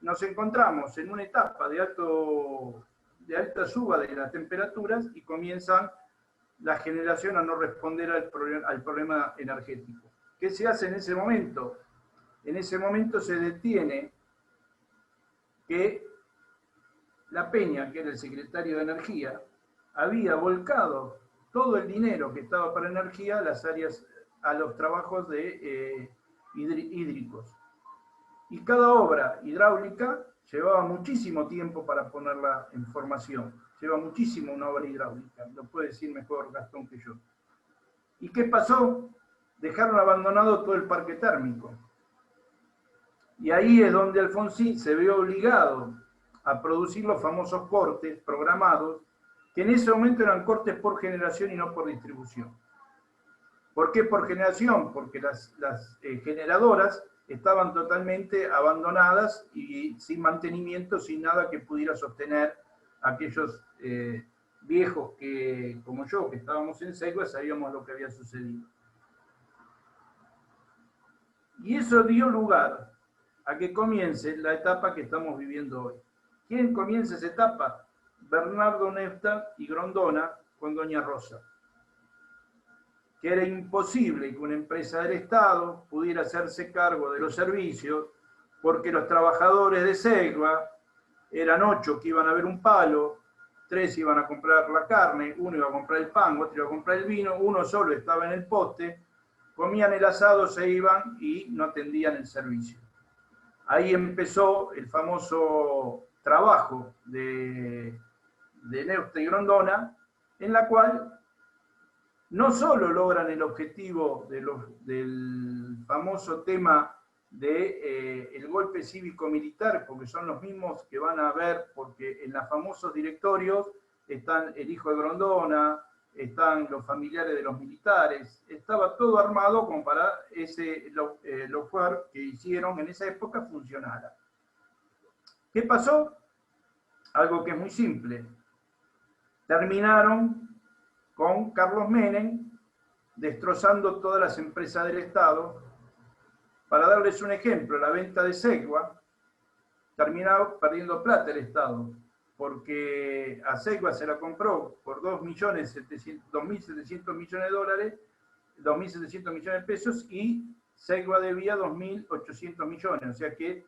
[SPEAKER 5] nos encontramos en una etapa de alta suba de las temperaturas y comienzan la generación a no responder al problema energético. ¿Qué se hace en ese momento? En ese momento se detiene que La Peña, que era el secretario de Energía, había volcado todo el dinero que estaba para energía a las áreas, a los trabajos de hídricos. Y cada obra hidráulica llevaba muchísimo tiempo para ponerla en formación. Lleva muchísimo una obra hidráulica, lo puede decir mejor Gastón que yo. ¿Y qué pasó? Dejaron abandonado todo el parque térmico. Y ahí es donde Alfonsín se ve obligado a producir los famosos cortes programados, que en ese momento eran cortes por generación y no por distribución. ¿Por qué por generación? Porque las generadoras estaban totalmente abandonadas y sin mantenimiento, sin nada que pudiera sostener a aquellos viejos que, como yo, que estábamos en Segua, sabíamos lo que había sucedido. Y eso dio lugar a que comience la etapa que estamos viviendo hoy. ¿Quién comienza esa etapa? Bernardo Nefta y Grondona con Doña Rosa. Que era imposible que una empresa del Estado pudiera hacerse cargo de los servicios, porque los trabajadores de Segua eran 8 que iban a ver un palo, 3 iban a comprar la carne, 1 iba a comprar el pan, otro iba a comprar el vino, 1 solo estaba en el poste, comían el asado, se iban y no atendían el servicio. Ahí empezó el famoso trabajo de Neusta y Grondona, en la cual no solo logran el objetivo del famoso tema del golpe cívico-militar, porque son los mismos que van a ver, porque en los famosos directorios están el hijo de Grondona, están los familiares de los militares, estaba todo armado como para ese lawfare que hicieron en esa época funcionara. ¿Qué pasó? Algo que es muy simple. Terminaron con Carlos Menem destrozando todas las empresas del Estado. Para darles un ejemplo, la venta de Segua terminó perdiendo plata el Estado, porque a Segua se la compró por 2.700 millones de dólares, 2.700 millones de pesos, y Segua debía 2.800 millones, o sea que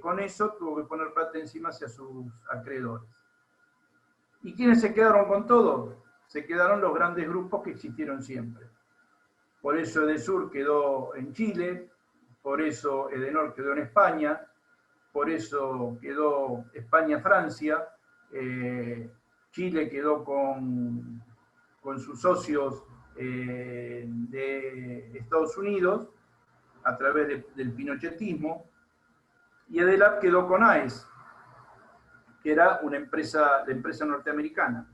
[SPEAKER 5] con eso tuvo que poner plata encima hacia sus acreedores. ¿Y quiénes se quedaron con todo? Se quedaron los grandes grupos que existieron siempre. Por eso Edesur quedó en Chile, por eso Edenor quedó en España, por eso quedó España-Francia, Chile quedó con sus socios de Estados Unidos a través del pinochetismo, y Edelab quedó con AES, que era la empresa norteamericana.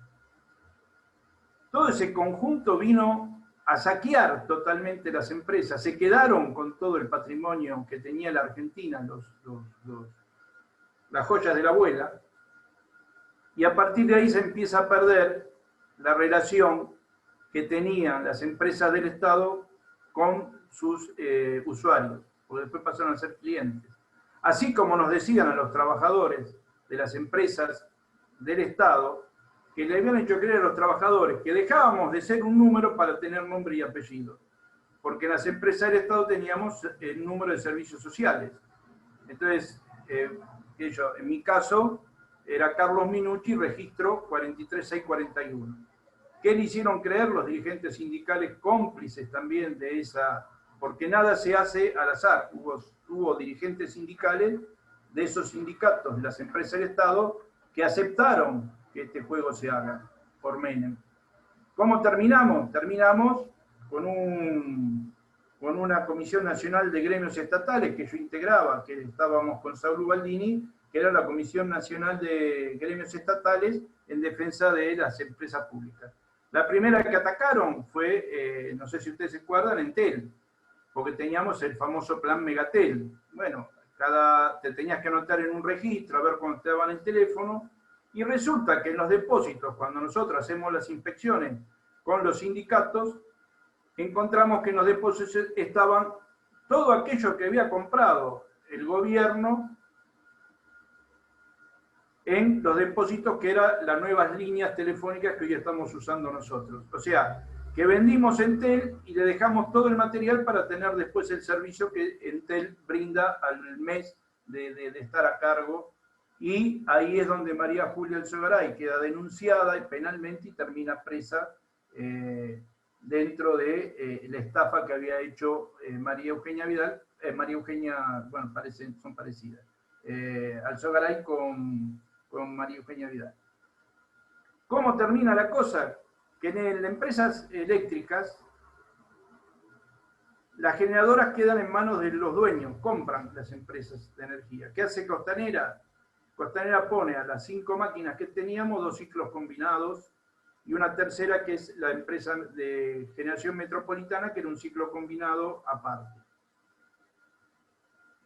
[SPEAKER 5] Todo ese conjunto vino a saquear totalmente las empresas, se quedaron con todo el patrimonio que tenía la Argentina, las joyas de la abuela, y a partir de ahí se empieza a perder la relación que tenían las empresas del Estado con sus usuarios, porque después pasaron a ser clientes. Así como nos decían a los trabajadores de las empresas del Estado, que le habían hecho creer a los trabajadores que dejábamos de ser un número para tener nombre y apellido, porque en las empresas del Estado teníamos el número de servicios sociales. Entonces, en mi caso, era Carlos Minucci, registro 43641. ¿Qué le hicieron creer los dirigentes sindicales cómplices también de esa? Porque nada se hace al azar. Hubo dirigentes sindicales de esos sindicatos de las empresas del Estado que aceptaron que este juego se haga por Menem. ¿Cómo terminamos? Terminamos con una Comisión Nacional de Gremios Estatales que yo integraba, que estábamos con Saúl Ubaldini, que era la Comisión Nacional de Gremios Estatales en defensa de las empresas públicas. La primera que atacaron fue, no sé si ustedes se acuerdan, Entel, porque teníamos el famoso plan Megatel. Bueno, te tenías que anotar en un registro, a ver cuándo te daban el teléfono, y resulta que en los depósitos, cuando nosotros hacemos las inspecciones con los sindicatos, encontramos que en los depósitos estaban todo aquello que había comprado el gobierno en los depósitos, que eran las nuevas líneas telefónicas que hoy estamos usando nosotros. O sea, que vendimos Entel y le dejamos todo el material para tener después el servicio que Entel brinda al mes de estar a cargo. Y ahí es donde María Julia Alzogaray queda denunciada penalmente y termina presa dentro de la estafa que había hecho María Eugenia Vidal. Bueno, son parecidas. Alzogaray con María Eugenia Vidal. ¿Cómo termina la cosa? Que en empresas eléctricas las generadoras quedan en manos de los dueños, compran las empresas de energía. ¿Qué hace Costanera? Costanera pone a las 5 máquinas que teníamos 2 ciclos combinados y una tercera que es la empresa de generación metropolitana, que era un ciclo combinado aparte.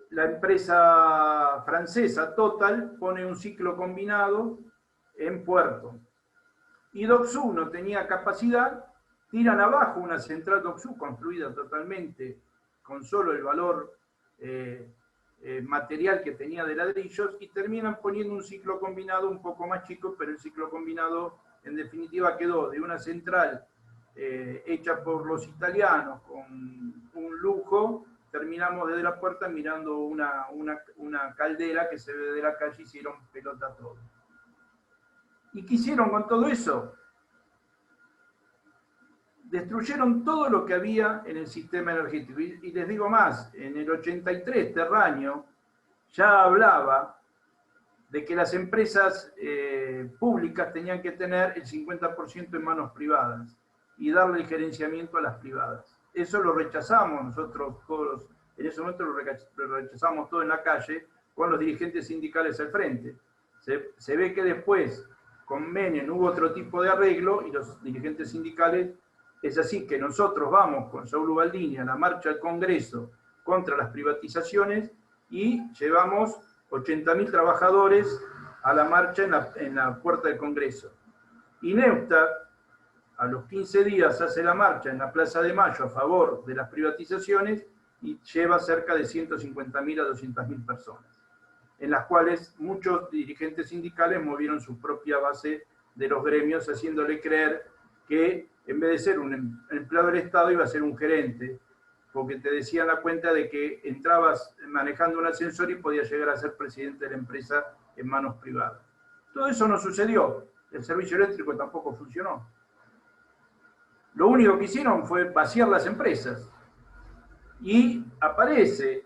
[SPEAKER 5] La empresa francesa Total pone un ciclo combinado en Puerto. Y Doxú no tenía capacidad, tiran abajo una central Doxú construida totalmente con solo el valor material que tenía de ladrillos, y terminan poniendo un ciclo combinado un poco más chico, pero el ciclo combinado en definitiva quedó de una central hecha por los italianos con un lujo. Terminamos desde la puerta mirando una caldera que se ve de la calle, hicieron pelota todo. ¿Y qué hicieron con todo eso? Destruyeron todo lo que había en el sistema energético. Y les digo más, en el 83 Terraño ya hablaba de que las empresas públicas tenían que tener el 50% en manos privadas y darle el gerenciamiento a las privadas. Eso lo rechazamos nosotros todos, en ese momento lo rechazamos todo en la calle, con los dirigentes sindicales al frente. Se ve que después, con Menem, hubo otro tipo de arreglo, y los dirigentes sindicales, es así que nosotros vamos con Saúl Ubaldini a la marcha al Congreso contra las privatizaciones, y llevamos 80.000 trabajadores a la marcha en la puerta del Congreso. Y Neustadt, a los 15 días, hace la marcha en la Plaza de Mayo a favor de las privatizaciones y lleva cerca de 150.000 a 200.000 personas, en las cuales muchos dirigentes sindicales movieron su propia base de los gremios, haciéndole creer que en vez de ser un empleado del Estado iba a ser un gerente, porque te decían la cuenta de que entrabas manejando un ascensor y podías llegar a ser presidente de la empresa en manos privadas. Todo eso no sucedió. El servicio eléctrico tampoco funcionó. Lo único que hicieron fue vaciar las empresas. Y aparece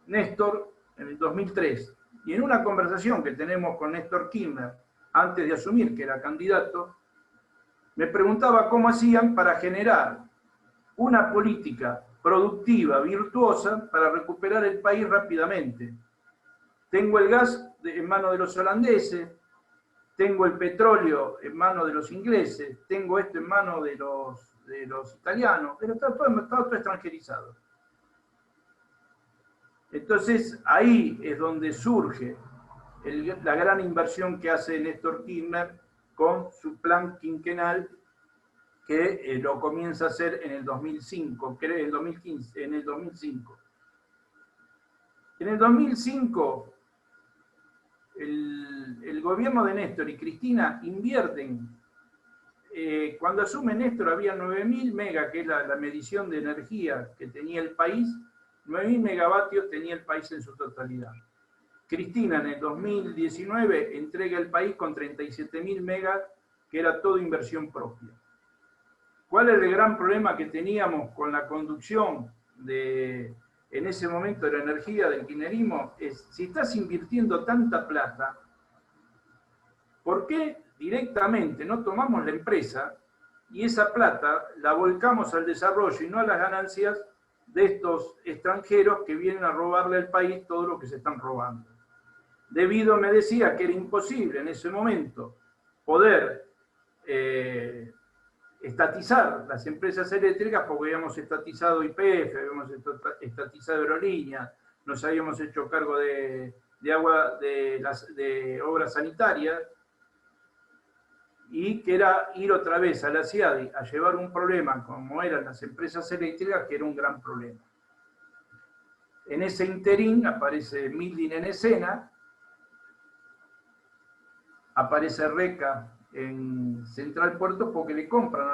[SPEAKER 5] Néstor en el 2003. Y en una conversación que tenemos con Néstor Kirchner, antes de asumir que era candidato, me preguntaba cómo hacían para generar una política productiva, virtuosa, para recuperar el país rápidamente. Tengo el gas en manos de los holandeses, tengo el petróleo en manos de los ingleses, tengo esto en manos de los italianos, pero está todo extranjerizado. Entonces ahí es donde surge la gran inversión que hace Néstor Kirchner con su plan quinquenal, que lo comienza a hacer en el 2005, en el 2015, en el 2005. En el 2005, el gobierno de Néstor y Cristina invierten. Cuando asume Néstor había 9.000 megas, que es la medición de energía que tenía el país, 9.000 megavatios tenía el país en su totalidad. Cristina en el 2019 entrega el país con 37.000 megas, que era todo inversión propia. ¿Cuál es el gran problema que teníamos con la conducción en ese momento de la energía del kirchnerismo? Es, si estás invirtiendo tanta plata, ¿por qué directamente no tomamos la empresa y esa plata la volcamos al desarrollo y no a las ganancias de estos extranjeros que vienen a robarle al país todo lo que se están robando? Debido, me decía, que era imposible en ese momento poder estatizar las empresas eléctricas, porque habíamos estatizado YPF, habíamos estatizado Aerolíneas, nos habíamos hecho cargo de obras sanitarias, y que era ir otra vez a la CIADI a llevar un problema como eran las empresas eléctricas, que era un gran problema. En ese interín aparece Milding en escena, aparece Reca en Central Puerto, porque le compran,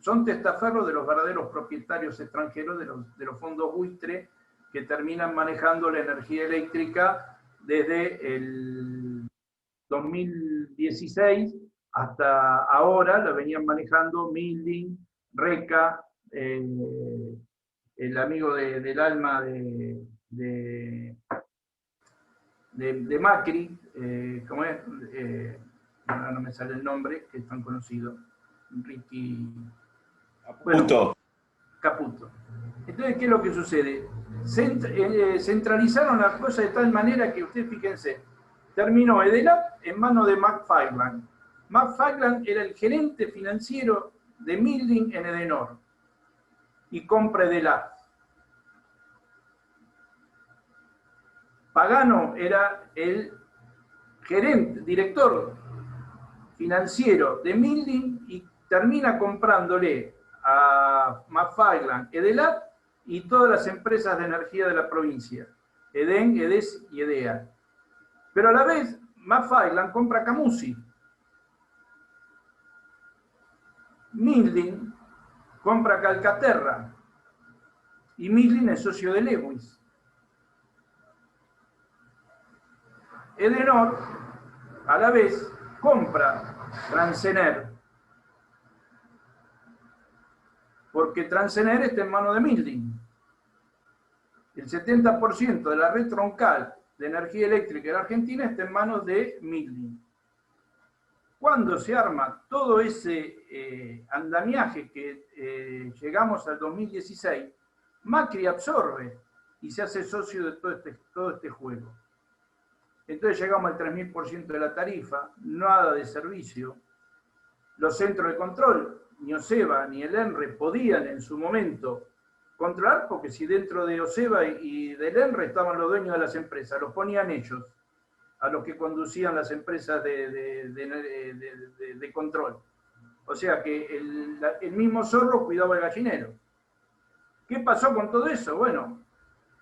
[SPEAKER 5] son testaferros de los verdaderos propietarios extranjeros de los fondos buitre, que terminan manejando la energía eléctrica desde el 2016 hasta ahora. La venían manejando Milding, Reca, el amigo del alma de Macri, ¿cómo es? No me sale el nombre, que es tan conocido. Ricky
[SPEAKER 6] Caputo.
[SPEAKER 5] Bueno, Caputo. Entonces, ¿qué es lo que sucede? Centralizaron las cosas de tal manera que, ustedes fíjense, terminó Edelap en manos de McFarland. McFarland era el gerente financiero de Milding en Edenor y compra Edelap. Pagano era el director financiero de Milding, y termina comprándole a McFarland Edelap y todas las empresas de energía de la provincia, EDEN, EDES y EDEA. Pero a la vez, McFarland compra Camusi. Milding compra Calcaterra, y Milding es socio de Lewis. Edenor, a la vez, compra Transener, porque Transener está en manos de Milding. El 70% de la red troncal de energía eléctrica en Argentina está en manos de Midland. Cuando se arma todo ese andamiaje que llegamos al 2016, Macri absorbe y se hace socio de todo este juego. Entonces llegamos al 3000% de la tarifa, nada de servicio. Los centros de control, ni OSEBA ni el ENRE podían en su momento controlar, porque si dentro de OSEBA y del ENRE estaban los dueños de las empresas, los ponían ellos, a los que conducían las empresas de control. O sea que el mismo zorro cuidaba el gallinero. ¿Qué pasó con todo eso? Bueno,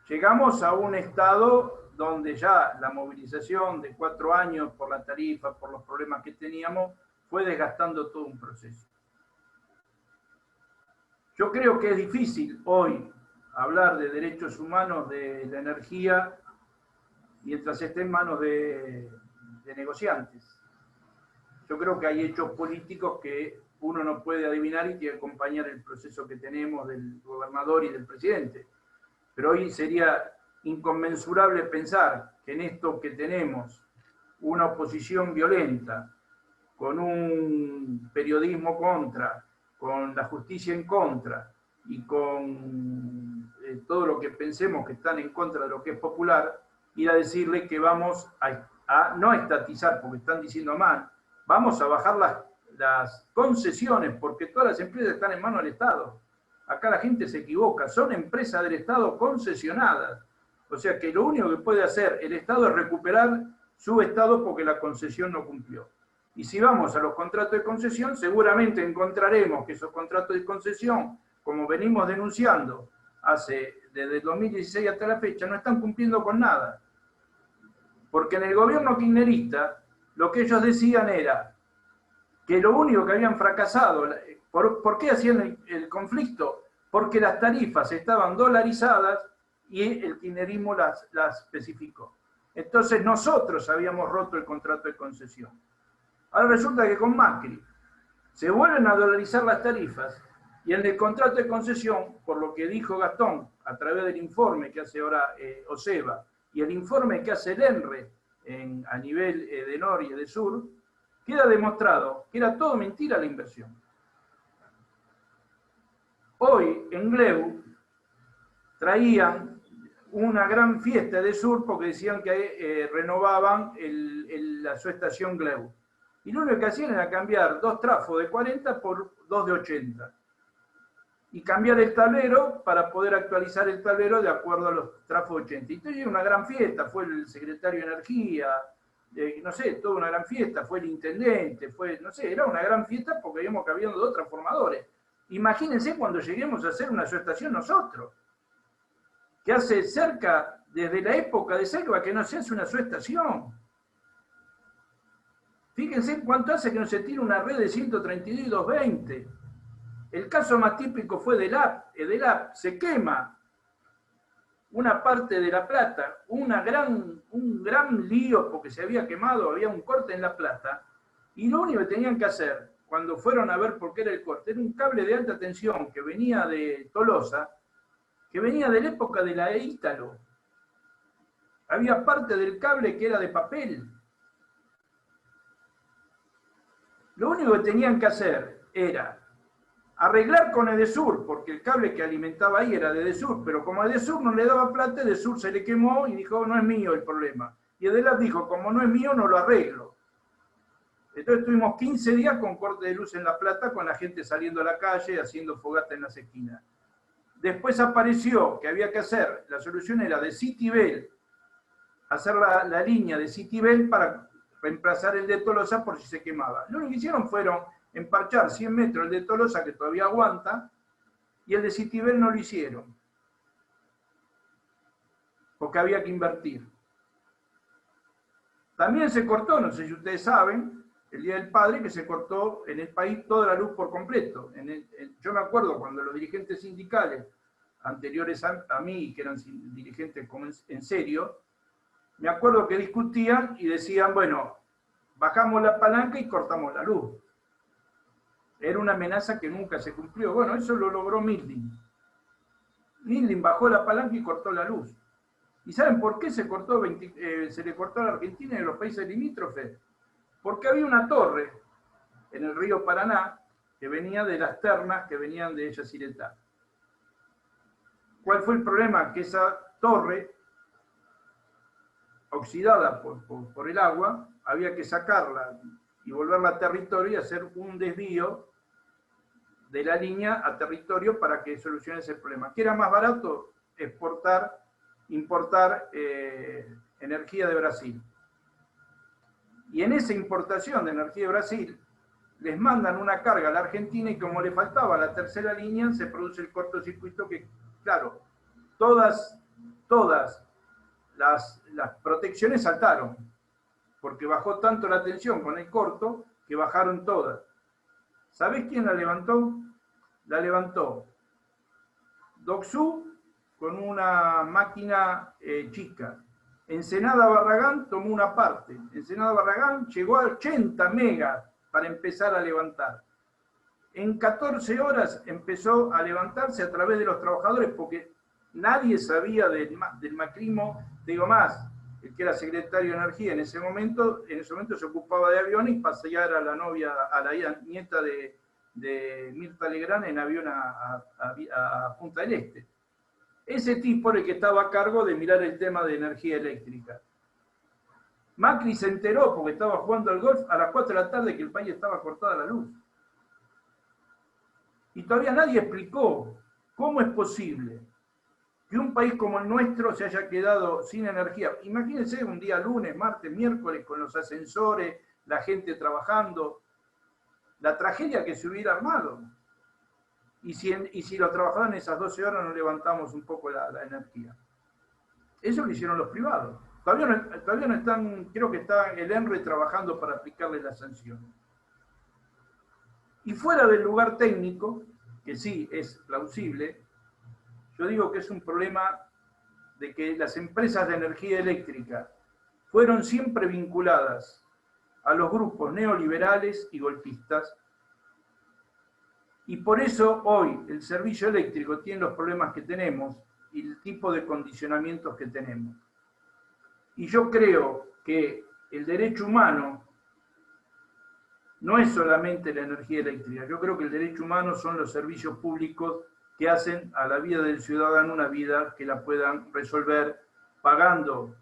[SPEAKER 5] llegamos a un estado donde ya la movilización de 4 años por la tarifa, por los problemas que teníamos, fue desgastando todo un proceso. Yo creo que es difícil hoy hablar de derechos humanos de la energía mientras esté en manos de negociantes. Yo creo que hay hechos políticos que uno no puede adivinar y que acompañar el proceso que tenemos del gobernador y del presidente. Pero hoy sería inconmensurable pensar que en esto que tenemos una oposición violenta, con un periodismo contra, con la justicia en contra y con todo lo que pensemos que están en contra de lo que es popular, ir a decirle que vamos a no estatizar, porque están diciendo mal, vamos a bajar las concesiones, porque todas las empresas están en manos del Estado. Acá la gente se equivoca, son empresas del Estado concesionadas. O sea que lo único que puede hacer el Estado es recuperar su Estado porque la concesión no cumplió. Y si vamos a los contratos de concesión, seguramente encontraremos que esos contratos de concesión, como venimos denunciando desde el 2016 hasta la fecha, no están cumpliendo con nada. Porque en el gobierno kirchnerista, lo que ellos decían era que lo único que habían fracasado, ¿por qué hacían el conflicto? Porque las tarifas estaban dolarizadas y el kirchnerismo las especificó. Entonces nosotros habíamos roto el contrato de concesión. Ahora resulta que con Macri se vuelven a dolarizar las tarifas y en el contrato de concesión, por lo que dijo Gastón a través del informe que hace ahora OSEBA y el informe que hace el ENRE a nivel de Nor y de Sur, queda demostrado que era todo mentira la inversión. Hoy en Gleu traían una gran fiesta de Sur porque decían que renovaban la subestación Gleu. Y lo único que hacían era cambiar 2 trafos de 40 por 2 de 80. Y cambiar el tablero para poder actualizar el tablero de acuerdo a los trafos de 80. Y entonces una gran fiesta, fue el secretario de Energía, no sé, toda una gran fiesta, fue el intendente, no sé, era una gran fiesta porque habíamos cambiado 2 transformadores. Imagínense cuando lleguemos a hacer una subestación nosotros, que hace cerca, desde la época de Selva, que no se hace una subestación. Fíjense cuánto hace que no se tira una red de 132 y 220. El caso más típico fue Edelap, se quema una parte de La Plata, un gran lío porque se había quemado, había un corte en La Plata, y lo único que tenían que hacer, cuando fueron a ver por qué era el corte, era un cable de alta tensión que venía de Tolosa, que venía de la época de la Ítalo. Había parte del cable que era de papel. Lo único que tenían que hacer era arreglar con Edesur, porque el cable que alimentaba ahí era de Edesur, pero como a Edesur no le daba plata, Edesur se le quemó y dijo, no es mío el problema. Y Edelap dijo, como no es mío, no lo arreglo. Entonces tuvimos 15 días con corte de luz en La Plata, con la gente saliendo a la calle, haciendo fogata en las esquinas. Después apareció que había que hacer, la solución era de Citibel, hacer la línea de Citibel para reemplazar el de Tolosa por si se quemaba. Lo único que hicieron fueron emparchar 100 metros el de Tolosa, que todavía aguanta, y el de Citibel no lo hicieron, porque había que invertir. También se cortó, no sé si ustedes saben, el Día del Padre, que se cortó en el país toda la luz por completo. Yo me acuerdo cuando los dirigentes sindicales anteriores a mí, que eran dirigentes en serio, me acuerdo que discutían y decían, bueno, bajamos la palanca y cortamos la luz. Era una amenaza que nunca se cumplió. Bueno, eso lo logró Midland. Midland bajó la palanca y cortó la luz. ¿Y saben por qué se le cortó a la Argentina y a los países limítrofes? Porque había una torre en el río Paraná que venía de las ternas que venían de Yacyretá. ¿Cuál fue el problema? Que esa torre, oxidada por el agua, había que sacarla y volverla a territorio y hacer un desvío de la línea a territorio para que solucione ese problema. ¿Qué era más barato? Importar energía de Brasil. Y en esa importación de energía de Brasil, les mandan una carga a la Argentina y como le faltaba la tercera línea, se produce el cortocircuito que, claro, todas las protecciones saltaron, porque bajó tanto la tensión con el corto que bajaron todas. ¿Sabés quién la levantó? La levantó Docsú con una máquina chica. Ensenada Barragán tomó una parte. Ensenada Barragán llegó a 80 megas para empezar a levantar. En 14 horas empezó a levantarse a través de los trabajadores, porque nadie sabía del macrismo, digo más, el que era secretario de Energía en ese momento se ocupaba de aviones y pasear a la novia, a la nieta de Mirta Legrand en avión a Punta del Este. Ese tipo era el que estaba a cargo de mirar el tema de energía eléctrica. Macri se enteró porque estaba jugando al golf a las 4 de la tarde que el país estaba cortada la luz. Y todavía nadie explicó cómo es posible que un país como el nuestro se haya quedado sin energía. Imagínense un día lunes, martes, miércoles, con los ascensores, la gente trabajando, la tragedia que se hubiera armado. Y si los trabajadores en esas 12 horas no levantamos un poco la energía. Eso lo hicieron los privados. Todavía no están, creo que está el ENRE trabajando para aplicarle la sanción. Y fuera del lugar técnico, que sí es plausible, yo digo que es un problema de que las empresas de energía eléctrica fueron siempre vinculadas a los grupos neoliberales y golpistas, y por eso hoy el servicio eléctrico tiene los problemas que tenemos y el tipo de condicionamientos que tenemos. Y yo creo que el derecho humano no es solamente la energía eléctrica, yo creo que el derecho humano son los servicios públicos que hacen a la vida del ciudadano una vida que la puedan resolver pagando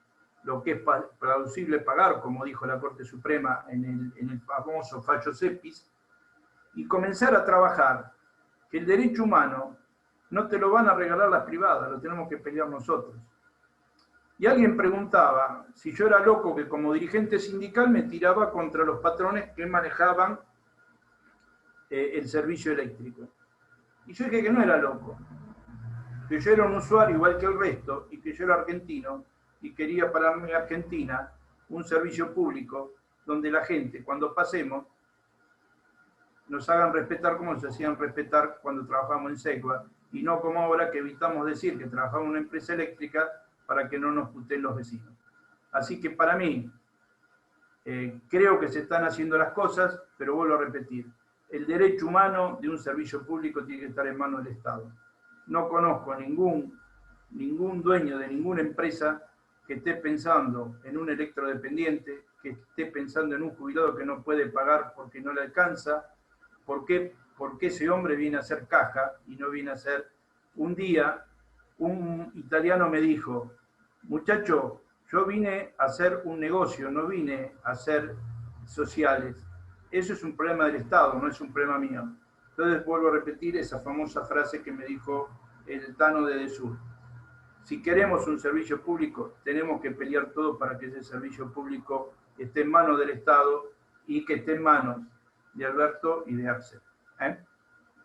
[SPEAKER 5] lo que es plausible pagar, como dijo la Corte Suprema en el famoso fallo Cepis, y comenzar a trabajar, que el derecho humano no te lo van a regalar las privadas, lo tenemos que pelear nosotros. Y alguien preguntaba si yo era loco que como dirigente sindical me tiraba contra los patrones que manejaban el servicio eléctrico. Y yo dije que no era loco, que yo era un usuario igual que el resto, y que yo era argentino, y quería para mi Argentina un servicio público donde la gente, cuando pasemos, nos hagan respetar como nos hacían respetar cuando trabajamos en SECBA, y no como ahora que evitamos decir que trabajamos en una empresa eléctrica para que no nos puteen los vecinos. Así que para mí, creo que se están haciendo las cosas, pero vuelvo a repetir, el derecho humano de un servicio público tiene que estar en manos del Estado. No conozco a ningún dueño de ninguna empresa que esté pensando en un electrodependiente, que esté pensando en un jubilado que no puede pagar porque no le alcanza. ¿Por qué? Porque ese hombre viene a hacer caja y no viene a hacer... Un día, un italiano me dijo, muchacho, yo vine a hacer un negocio, no vine a hacer sociales. Eso es un problema del Estado, no es un problema mío. Entonces vuelvo a repetir esa famosa frase que me dijo el Tano de Desur. Si queremos un servicio público, tenemos que pelear todo para que ese servicio público esté en manos del Estado y que esté en manos de Alberto y de Axel.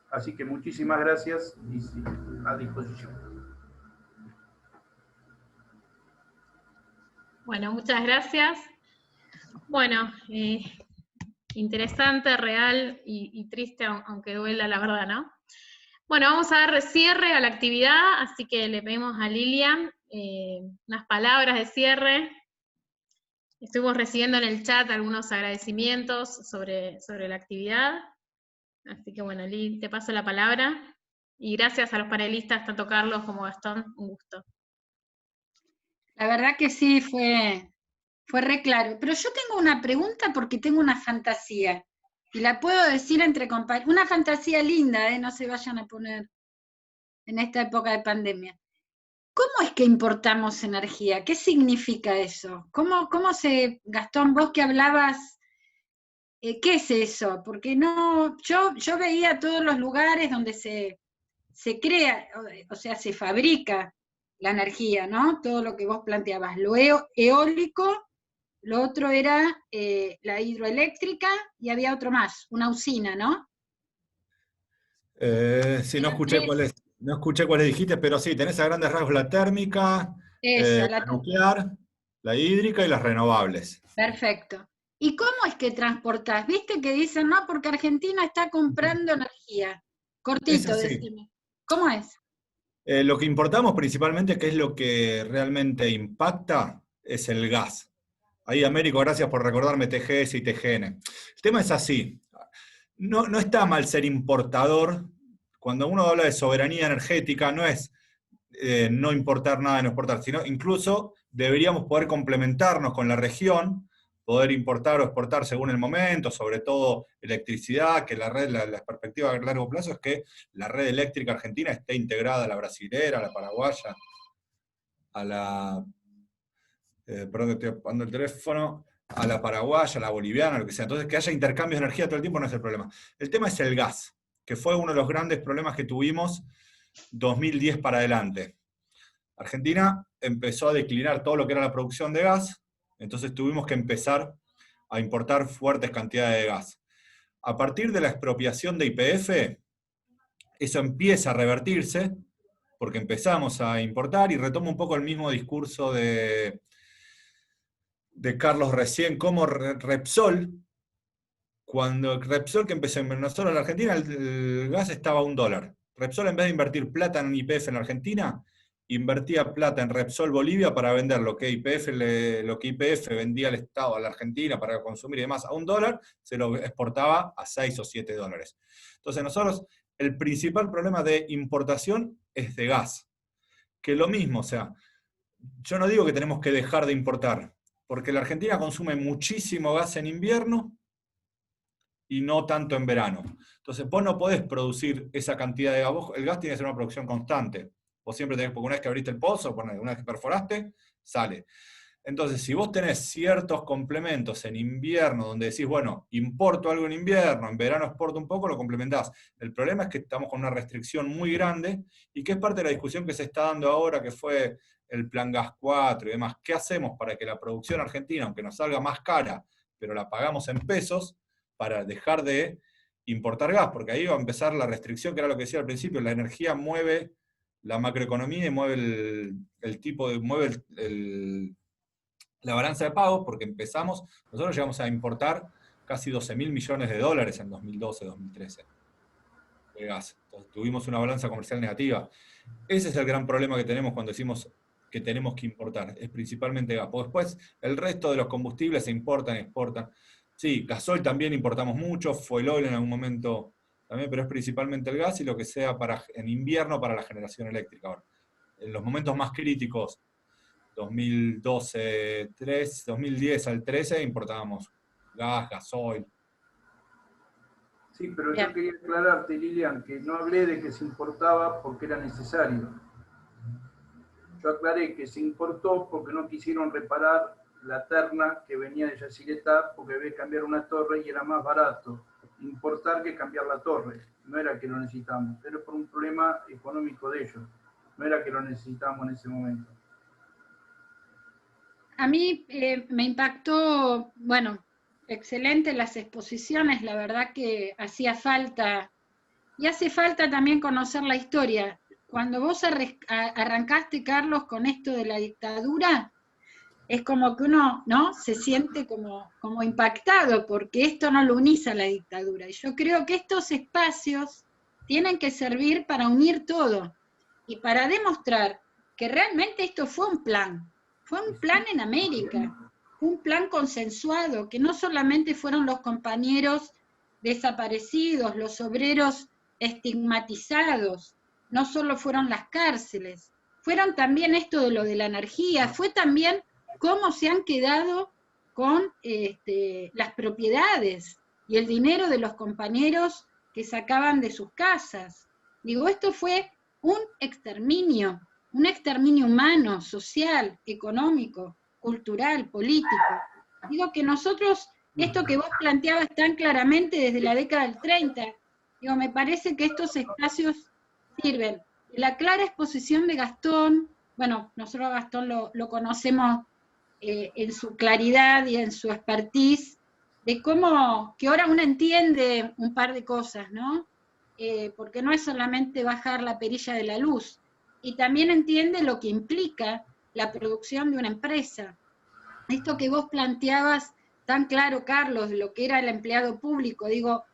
[SPEAKER 5] Así que muchísimas gracias y sí, a disposición.
[SPEAKER 3] Bueno, muchas gracias. Bueno, interesante, real y triste, aunque duela la verdad, ¿no? Bueno, vamos a dar cierre a la actividad, así que le pedimos a Lilian unas palabras de cierre. Estuvimos recibiendo en el chat algunos agradecimientos sobre la actividad. Así que bueno, Lili, te paso la palabra. Y gracias a los panelistas, tanto Carlos como Gastón, un gusto.
[SPEAKER 2] La verdad que sí, fue re claro. Pero yo tengo una pregunta porque tengo una fantasía. Y la puedo decir entre compañeros. Una fantasía linda, no se vayan a poner en esta época de pandemia. ¿Cómo es que importamos energía? ¿Qué significa eso? ¿Cómo se, Gastón, vos que hablabas, qué es eso? Porque no, yo veía todos los lugares donde se crea, o sea, se fabrica la energía, ¿no? Todo lo que vos planteabas, lo eólico, lo otro era la hidroeléctrica y había otro más, una usina, ¿no?
[SPEAKER 4] Sí, no
[SPEAKER 2] Eran
[SPEAKER 4] escuché
[SPEAKER 2] tres,
[SPEAKER 4] no escuché cuáles dijiste, pero sí, tenés a grandes rasgos la térmica,
[SPEAKER 2] esa,
[SPEAKER 4] la nuclear, la hídrica y las renovables.
[SPEAKER 2] perfecto. ¿Y cómo es que transportás? ¿Viste que dicen, no, porque Argentina está comprando energía?
[SPEAKER 4] Es
[SPEAKER 2] Cortito,
[SPEAKER 4] así.
[SPEAKER 2] decime. ¿Cómo es?
[SPEAKER 4] Lo que importamos principalmente, que es lo que realmente impacta, es el gas. Ahí, Américo, gracias por recordarme TGS y TGN. El tema es así. No está mal ser importador. Cuando uno habla de soberanía energética, no es no importar nada, no exportar, sino incluso deberíamos poder complementarnos con la región, poder importar o exportar según el momento, sobre todo electricidad, que la red, la perspectiva a largo plazo es que la red eléctrica argentina esté integrada a la brasilera, a la paraguaya, a la, perdón que estoy apagando el teléfono, a la paraguaya, a la boliviana, lo que sea. Entonces, que haya intercambios de energía todo el tiempo no es el problema. El tema es el gas, que fue uno de los grandes problemas que tuvimos 2010 para adelante. Argentina empezó a declinar todo lo que era la producción de gas, entonces tuvimos que empezar a importar fuertes cantidades de gas. A partir de la expropiación de YPF, eso empieza a revertirse, porque empezamos a importar, y retomo un poco el mismo discurso de Carlos recién, como Repsol, cuando Repsol que empezó en Venezuela, en la Argentina, el gas estaba a $1. Repsol, en vez de invertir plata en YPF en la Argentina, invertía plata en Repsol Bolivia para vender lo que YPF vendía al Estado, a la Argentina, para consumir y demás, a $1, se lo exportaba a 6 o 7 dólares. Entonces nosotros, el principal problema de importación es de gas. Que lo mismo, o sea, yo no digo que tenemos que dejar de importar, porque la Argentina consume muchísimo gas en invierno, y no tanto en verano. Entonces vos no podés producir esa cantidad de gas. El gas tiene que ser una producción constante. Vos siempre tenés, porque una vez que abriste el pozo, una vez que perforaste, sale. Entonces, si vos tenés ciertos complementos en invierno, donde decís, bueno, importo algo en invierno, en verano exporto un poco, lo complementás. El problema es que estamos con una restricción muy grande, y que es parte de la discusión que se está dando ahora, que fue el Plan Gas 4 y demás. ¿Qué hacemos para que la producción argentina, aunque nos salga más cara, pero la pagamos en pesos, para dejar de importar gas? Porque ahí va a empezar la restricción, que era lo que decía al principio, la energía mueve la macroeconomía y mueve la balanza de pagos, porque nosotros llegamos a importar casi 12.000 millones de dólares en 2012-2013 de gas. Entonces, tuvimos una balanza comercial negativa. Ese es el gran problema que tenemos cuando decimos que tenemos que importar, es principalmente gas. Porque después, el resto de los combustibles se importan y exportan. Sí, gasoil también importamos mucho, fuel oil en algún momento también, pero es principalmente el gas y lo que sea en invierno para la generación eléctrica. Ahora, en los momentos más críticos, 2010 al 13, importábamos gas, gasoil.
[SPEAKER 5] Sí, pero
[SPEAKER 2] Bien.
[SPEAKER 5] yo quería aclararte, Lilian, que no hablé de que se importaba porque era necesario. Yo aclaré que se importó porque no quisieron reparar la terna que venía de Yacyretá, porque había que cambiar una torre y era más barato importar que cambiar la torre. No era que lo necesitamos, era por un problema económico de ellos. No era que lo necesitábamos en ese momento.
[SPEAKER 2] A mí me impactó, bueno, excelente las exposiciones, la verdad que hacía falta, y hace falta también conocer la historia. Cuando vos arrancaste, Carlos, con esto de la dictadura, es como que uno, ¿no?, se siente como impactado, porque esto no lo unís a la dictadura. Y yo creo que estos espacios tienen que servir para unir todo, y para demostrar que realmente esto fue un plan en América, fue un plan consensuado, que no solamente fueron los compañeros desaparecidos, los obreros estigmatizados, no solo fueron las cárceles, fueron también esto de lo de la energía, fue también cómo se han quedado con las propiedades y el dinero de los compañeros que sacaban de sus casas. Digo, esto fue un exterminio humano, social, económico, cultural, político. Digo que nosotros, esto que vos planteabas tan claramente desde la década del 30, digo, me parece que estos espacios sirven. La clara exposición de Gastón, bueno, nosotros a Gastón lo conocemos en su claridad y en su expertise, de cómo, que ahora uno entiende un par de cosas, ¿no? Porque no es solamente bajar la perilla de la luz, y también entiende lo que implica la producción de una empresa. Esto que vos planteabas tan claro, Carlos, de lo que era el empleado público, digo,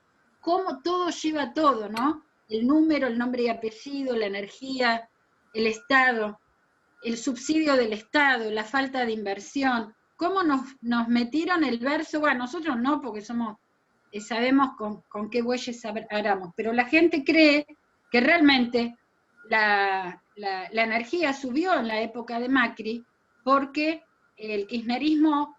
[SPEAKER 2] cómo todo lleva todo, ¿no? El número, el nombre y apellido, la energía, el Estado, el subsidio del Estado, la falta de inversión, cómo nos metieron el verso, bueno, nosotros no, porque sabemos con qué bueyes aramos, pero la gente cree que realmente la energía subió en la época de Macri, porque el kirchnerismo,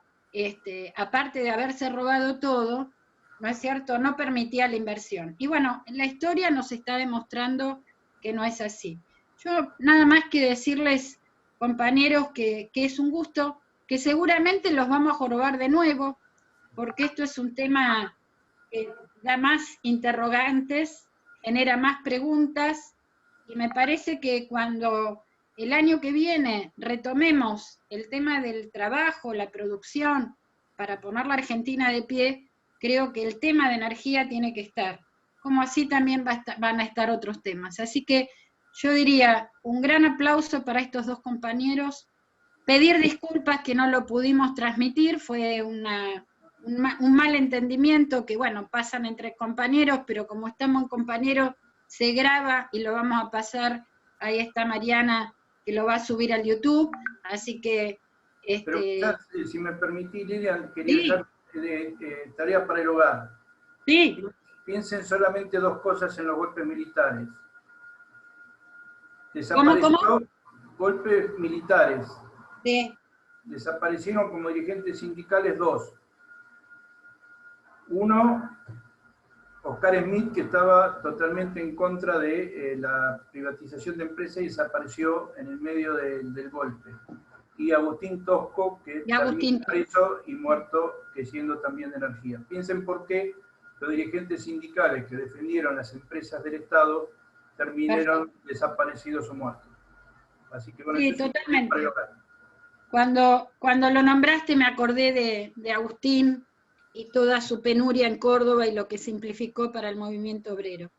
[SPEAKER 2] aparte de haberse robado todo, ¿no es cierto?, no permitía la inversión. Y bueno, la historia nos está demostrando que no es así. Yo nada más que decirles, compañeros, que es un gusto, que seguramente los vamos a jorobar de nuevo, porque esto es un tema que da más interrogantes, genera más preguntas, y me parece que cuando el año que viene retomemos el tema del trabajo, la producción, para poner la Argentina de pie, creo que el tema de energía tiene que estar, como así también van a estar otros temas. Así que yo diría, un gran aplauso para estos dos compañeros, pedir disculpas que no lo pudimos transmitir, fue un mal entendimiento que, bueno, pasan entre compañeros, pero como estamos en compañeros, se graba y lo vamos a pasar, ahí está Mariana, que lo va a subir al YouTube, así que...
[SPEAKER 5] Pero quizás, si me permitís, Lilian, quería dar tarea para el hogar.
[SPEAKER 2] Sí.
[SPEAKER 5] Piensen solamente dos cosas en los golpes militares.
[SPEAKER 2] ¿Cómo?
[SPEAKER 5] Golpes militares.
[SPEAKER 2] Sí.
[SPEAKER 5] Desaparecieron como dirigentes sindicales dos. Uno, Oscar Smith, que estaba totalmente en contra de la privatización de empresas y desapareció en el medio del golpe. Y Agustín Tosco, que también preso y muerto, que siendo también de energía. Piensen por qué los dirigentes sindicales que defendieron las empresas del Estado terminaron desaparecidos o muertos. Así que
[SPEAKER 2] sí, totalmente. Cuando lo nombraste me acordé de Agustín y toda su penuria en Córdoba y lo que simplificó para el movimiento obrero.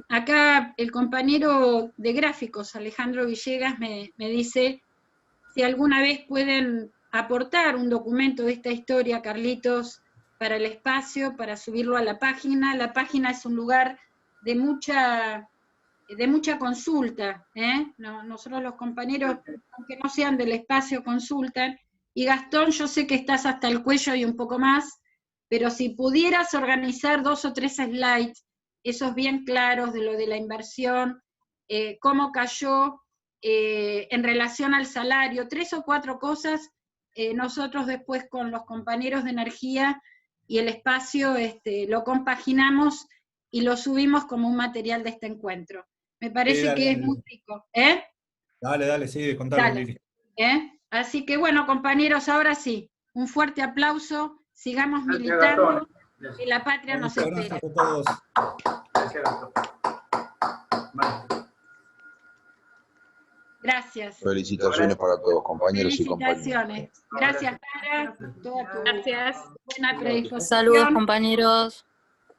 [SPEAKER 2] Acá el compañero de gráficos, Alejandro Villegas, me dice si alguna vez pueden aportar un documento de esta historia, Carlitos, para el espacio, para subirlo a la página. La página es un lugar de mucha consulta, nosotros los compañeros, aunque no sean del espacio, consultan, y Gastón, yo sé que estás hasta el cuello y un poco más, pero si pudieras organizar 2 o 3 slides, esos bien claros de lo de la inversión, cómo cayó en relación al salario, 3 o 4 cosas, nosotros después con los compañeros de energía y el espacio lo compaginamos y lo subimos como un material de este encuentro. Me parece
[SPEAKER 4] dale,
[SPEAKER 2] que
[SPEAKER 4] dale.
[SPEAKER 2] Es muy rico.
[SPEAKER 4] Dale, sigue contando, Lili.
[SPEAKER 2] Así que bueno, compañeros, ahora sí, un fuerte aplauso, sigamos
[SPEAKER 5] Gracias,
[SPEAKER 2] militando,
[SPEAKER 5] Gastón.
[SPEAKER 2] que la patria nos espera.
[SPEAKER 4] Gracias a todos.
[SPEAKER 5] Gracias, Gastón.
[SPEAKER 2] Gracias.
[SPEAKER 6] Felicitaciones para todos, compañeros y compañeras.
[SPEAKER 2] Felicitaciones. Gracias, Clara, por toda tu buena predisposición.
[SPEAKER 7] Saludos, compañeros.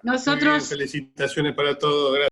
[SPEAKER 2] Nosotros...
[SPEAKER 8] Felicitaciones para todos. Gracias.